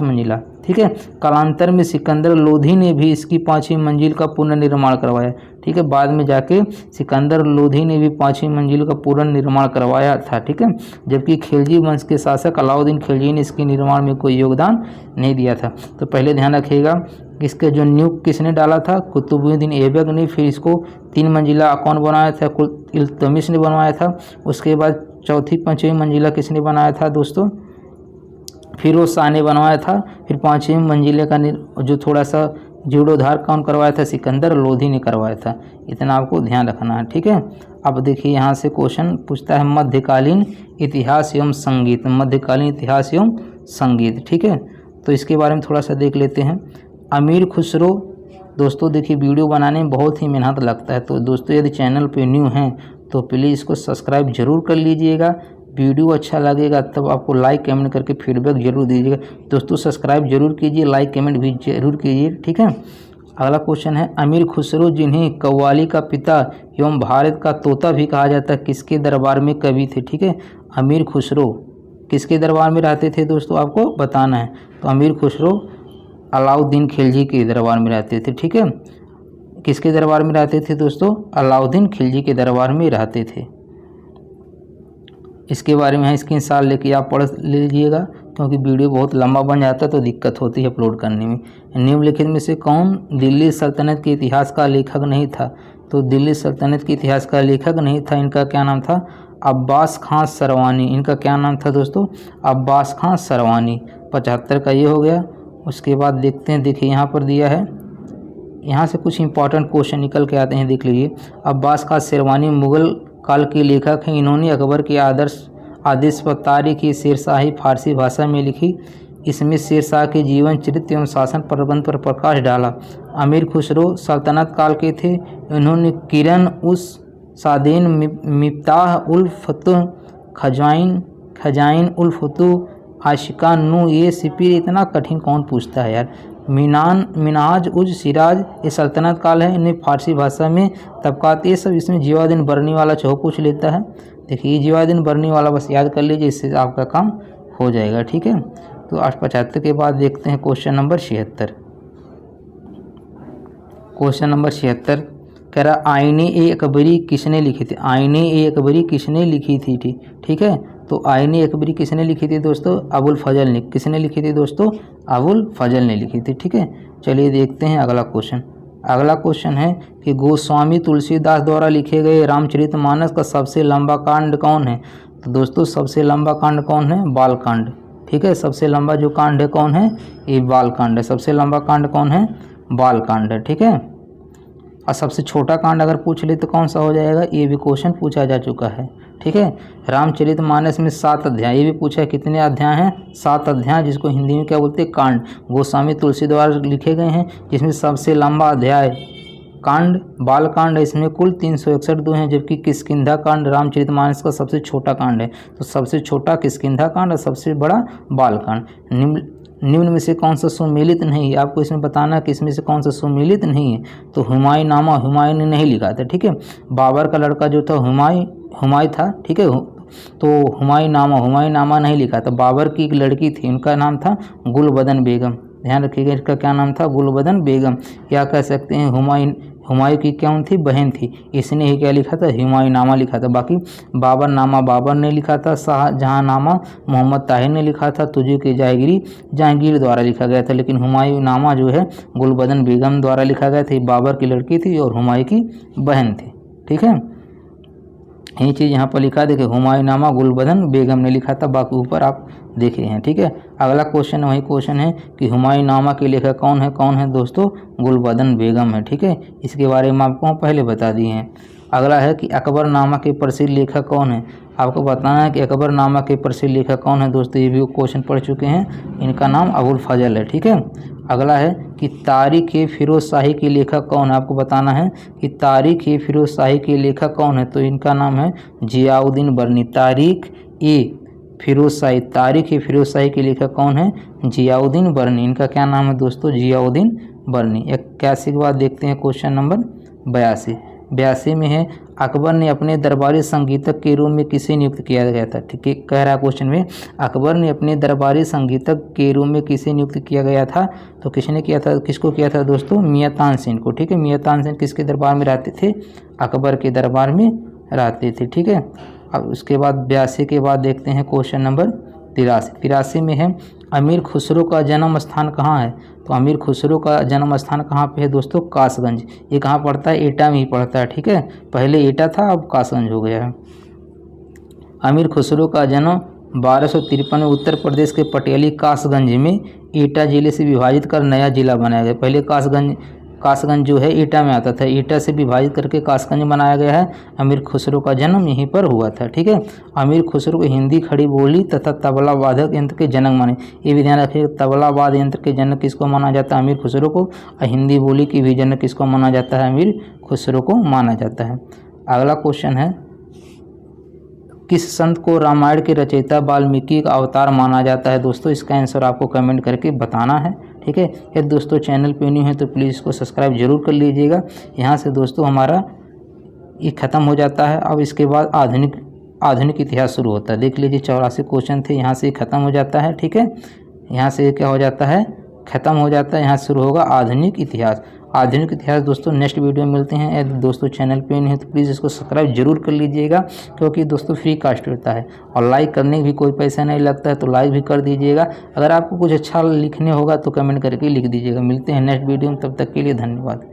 मंजिला। ठीक है, कालांतर में सिकंदर लोधी ने भी इसकी 5वीं मंजिल का पुनर्निर्माण करवाया। ठीक है, बाद में जाके सिकंदर लोधी ने भी 5वीं मंजिल का पुनर्निर्माण करवाया था। ठीक है, जबकि खिलजी वंश के शासक अलाउद्दीन खिलजी ने इसके निर्माण में कोई योगदान नहीं दिया था। तो पहले ध्यान रखिएगा, इसके जो नींव किसने डाला था? कुतुबुद्दीन ऐबक ने। फिर इसको 3 मंजिला कौन बनाया था? इल्तुतमिश ने बनवाया था। उसके बाद चौथी 5वीं मंजिला किसने बनाया था दोस्तों? फिरोज शाह ने बनवाया था। फिर 5वीं मंजिले का जो थोड़ा सा जीर्णोद्धार कौन करवाया था? सिकंदर लोधी ने करवाया था। इतना आपको ध्यान रखना है। ठीक है, अब देखिए यहाँ से क्वेश्चन पूछता है मध्यकालीन इतिहास एवं संगीत। मध्यकालीन इतिहास एवं संगीत, ठीक है, तो इसके बारे में थोड़ा सा देख लेते हैं। अमीर खुसरो। दोस्तों देखिए, वीडियो बनाने में बहुत ही मेहनत लगता है, तो दोस्तों यदि चैनल पे न्यू हैं तो प्लीज़ इसको सब्सक्राइब जरूर कर लीजिएगा। वीडियो अच्छा लगेगा तब आपको लाइक कमेंट करके फीडबैक जरूर दीजिएगा। दोस्तों सब्सक्राइब जरूर कीजिए, लाइक कमेंट भी जरूर कीजिए। ठीक है, अगला क्वेश्चन है अमीर खुसरो जिन्हें कव्वाली का पिता एवं भारत का तोता भी कहा जाता है किसके दरबार में कवि थे। ठीक है, अमीर खुसरो किसके दरबार में रहते थे दोस्तों, आपको बताना है। तो अमीर खुसरो अलाउद्दीन खिलजी के दरबार में रहते थे। ठीक है, किसके दरबार में रहते थे दोस्तों, अलाउद्दीन खिलजी के दरबार में रहते थे। इसके बारे में स्क्रीनशॉट लेके आप पढ़ लीजिएगा, क्योंकि वीडियो बहुत लंबा बन जाता है तो दिक्कत होती है अपलोड करने में। निम्नलिखित में से कौन दिल्ली सल्तनत के इतिहास का लेखक नहीं था। तो दिल्ली सल्तनत के इतिहास का लेखक नहीं था, इनका क्या नाम था, अब्बास खां सरवानी। इनका क्या नाम था दोस्तों, अब्बास खां सरवानी। 75 का ये हो गया। उसके बाद देखते हैं, देखिए यहाँ पर दिया है, यहाँ से कुछ इंपॉर्टेंट क्वेश्चन निकल के आते हैं, देख लीजिए। अब्बास खां सरवानी मुग़ल काल के लेखक हैं। इन्होंने अकबर के आदेश पर तारीख़ शेरशाही फारसी भाषा में लिखी। इसमें शेरशाह के जीवन चरित्र एवं शासन प्रबंध पर प्रकाश डाला। अमीर खुसरो सल्तनत काल के थे। इन्होंने किरण उस सादेन मिफ्ताह उल फतह खजाइन उल फतह आशिका नू ये सिपिर। इतना कठिन कौन पूछता है यार। मिनाज उज सिराज ये सल्तनत काल है। इन्हें फारसी भाषा में तबकात ये सब, इसमें जीवादीन बरनी वाला चहो पूछ लेता है। देखिए जीवादीन बरनी वाला बस याद कर लीजिए, इससे आपका काम हो जाएगा। ठीक है, तो 75 के बाद देखते हैं क्वेश्चन नंबर 76। क्वेश्चन नंबर 76 कह रहा आईने ए अकबरी किसने लिखी थी। आईने ए अकबरी किसने लिखी थी। ठीक है, तो आईने अकबरी किसने लिखी थी दोस्तों, अबुल फजल ने। किसने लिखी थी दोस्तों, अबुल फजल ने लिखी थी। ठीक है, चलिए देखते हैं अगला क्वेश्चन। अगला क्वेश्चन है कि गोस्वामी तुलसीदास द्वारा लिखे गए रामचरितमानस का सबसे लंबा कांड कौन है। तो दोस्तों सबसे लंबा कांड कौन है, बालकांड। ठीक है, सबसे लंबा जो कांड है कौन है, ये बालकांड है। सबसे लंबा कांड कौन है, बालकांड है। ठीक है, और सबसे छोटा कांड अगर पूछ ले तो कौन सा हो जाएगा, ये भी क्वेश्चन पूछा जा चुका है। ठीक है, रामचरितमानस में 7 अध्याय, ये भी पूछा है कितने अध्याय हैं, 7 अध्याय, जिसको हिंदी में क्या बोलते हैं, कांड। गोस्वामी तुलसी द्वारा लिखे गए हैं, जिसमें सबसे लंबा अध्याय कांड बालकांड है। इसमें कुल 361 हैं, जबकि किष्किंधा कांड रामचरितमानस का सबसे छोटा कांड है। तो सबसे छोटा किष्किंधा कांड और सबसे बड़ा बालकांड। निम्न में से कौन सा सुमेलित नहीं है, आपको इसमें बताना है कि इसमें से कौन सा सुमेलित नहीं है। तो हुमायूं नामा हुमायूं ने नहीं लिखा था। ठीक है, बाबर का लड़का जो था हुमायूं था। ठीक है, तो हुमायूं नामा नहीं लिखा था। बाबर की एक लड़की थी, उनका नाम था गुलबदन बेगम। ध्यान रखिएगा, इसका क्या नाम था, गुलबदन बेगम। या कह सकते हैं हुमायूं की क्या थी, बहन थी। इसने ही क्या लिखा था, हुमायूं नामा लिखा था। बाकी बाबर नामा बाबर ने लिखा था। शाहजहां नामा मोहम्मद ताहिर ने लिखा था। तुझे की जहांगीर द्वारा लिखा गया था। लेकिन हुमायूं नामा जो है गुलबदन बेगम द्वारा लिखा गया था। बाबर की लड़की थी और हुमायूं की बहन थी। ठीक है, यही चीज़ यहाँ पर लिखा, देखिए हुमायूं नामा गुलबदन बेगम ने लिखा था, बाकी ऊपर आप देखे हैं। ठीक है, अगला क्वेश्चन वही क्वेश्चन है कि हुमायूं नामा के लेखक कौन है दोस्तों, गुलबदन बेगम है। ठीक है, इसके बारे में आपको पहले बता दिए हैं। अगला है कि अकबरनामा के प्रसिद्ध लेखक कौन है, आपको बताना है कि अकबरनामा के प्रसिद्ध लेखक कौन है दोस्तों। ये भी क्वेश्चन पढ़ चुके हैं, इनका नाम अबुल फजल है। ठीक है, अगला है कि तारीख़-ए-फ़िरोज़ शाही के लेखक कौन है, आपको बताना है कि तारीख़-ए-फ़िरोज़ शाही के लेखक कौन है। तो इनका नाम है ज़ियाउद्दीन बरनी। तारीख़-ए-फ़िरोज़ शाही के लेखक कौन है, ज़ियाउद्दीन बरनी। इनका क्या नाम है दोस्तों, ज़ियाउद्दीन बरनी। 81 के बाद देखते हैं क्वेश्चन नंबर 82 में है अकबर ने अपने दरबारी संगीतक के रूप में किसे नियुक्त किया गया था। ठीक है, कह रहा है क्वेश्चन में अकबर ने अपने दरबारी संगीतक के रूप में किसे नियुक्त किया गया था। तो किसने किया था, किसको किया था दोस्तों, मियां तानसेन को। ठीक है, मियां तानसेन किसके दरबार में रहते थे, अकबर के दरबार में रहते थे। ठीक है, अब उसके बाद 82 के बाद देखते हैं क्वेश्चन नंबर 83 में है अमीर खुसरो का जन्म स्थान कहाँ है। तो अमीर खुसरो का जन्म स्थान कहाँ पे है दोस्तों, कासगंज। ये कहाँ पड़ता है, एटा में ही पड़ता है। ठीक है, पहले एटा था, अब कासगंज हो गया है। अमीर खुसरो का जन्म 1253 में उत्तर प्रदेश के पटियाली कासगंज में एटा जिले से विभाजित कर नया जिला बनाया गया। पहले कासगंज जो है एटा में आता था, एटा से विभाजित करके कासगंज बनाया गया है। अमीर खुसरो का जन्म यहीं पर हुआ था। ठीक है, अमीर खुसरो को हिंदी खड़ी बोली तथा तबला वादक यंत्र के जनक माने। ये भी ध्यान रखिए, तबला वाद्य यंत्र के जनक किसको माना जाता है, अमीर खुसरो को। और हिंदी बोली की भी जनक किसको माना जाता है, अमीर खुसरो को माना जाता है। अगला क्वेश्चन है किस संत को रामायण के रचयिता वाल्मीकि का अवतार माना जाता है दोस्तों। इसका आंसर आपको कमेंट करके बताना है। ठीक है। यदि दोस्तों चैनल पे न्यू है तो प्लीज़ इसको सब्सक्राइब जरूर कर लीजिएगा। यहाँ से दोस्तों हमारा ये ख़त्म हो जाता है। अब इसके बाद आधुनिक इतिहास शुरू होता है। देख लीजिए 84 क्वेश्चन थे, यहाँ से ख़त्म हो जाता है। ठीक है, यहाँ से क्या हो जाता है, ख़त्म हो जाता है। यहाँ शुरू होगा आधुनिक इतिहास। आधुनिक इतिहास दोस्तों नेक्स्ट वीडियो में मिलते हैं। यदि दोस्तों चैनल पे नहीं है तो प्लीज़ इसको सब्सक्राइब जरूर कर लीजिएगा, क्योंकि दोस्तों फ्री कास्ट होता है और लाइक करने की भी कोई पैसा नहीं लगता है, तो लाइक भी कर दीजिएगा। अगर आपको कुछ अच्छा लिखने होगा तो कमेंट करके लिख दीजिएगा। मिलते हैं नेक्स्ट वीडियो में, तब तक के लिए धन्यवाद।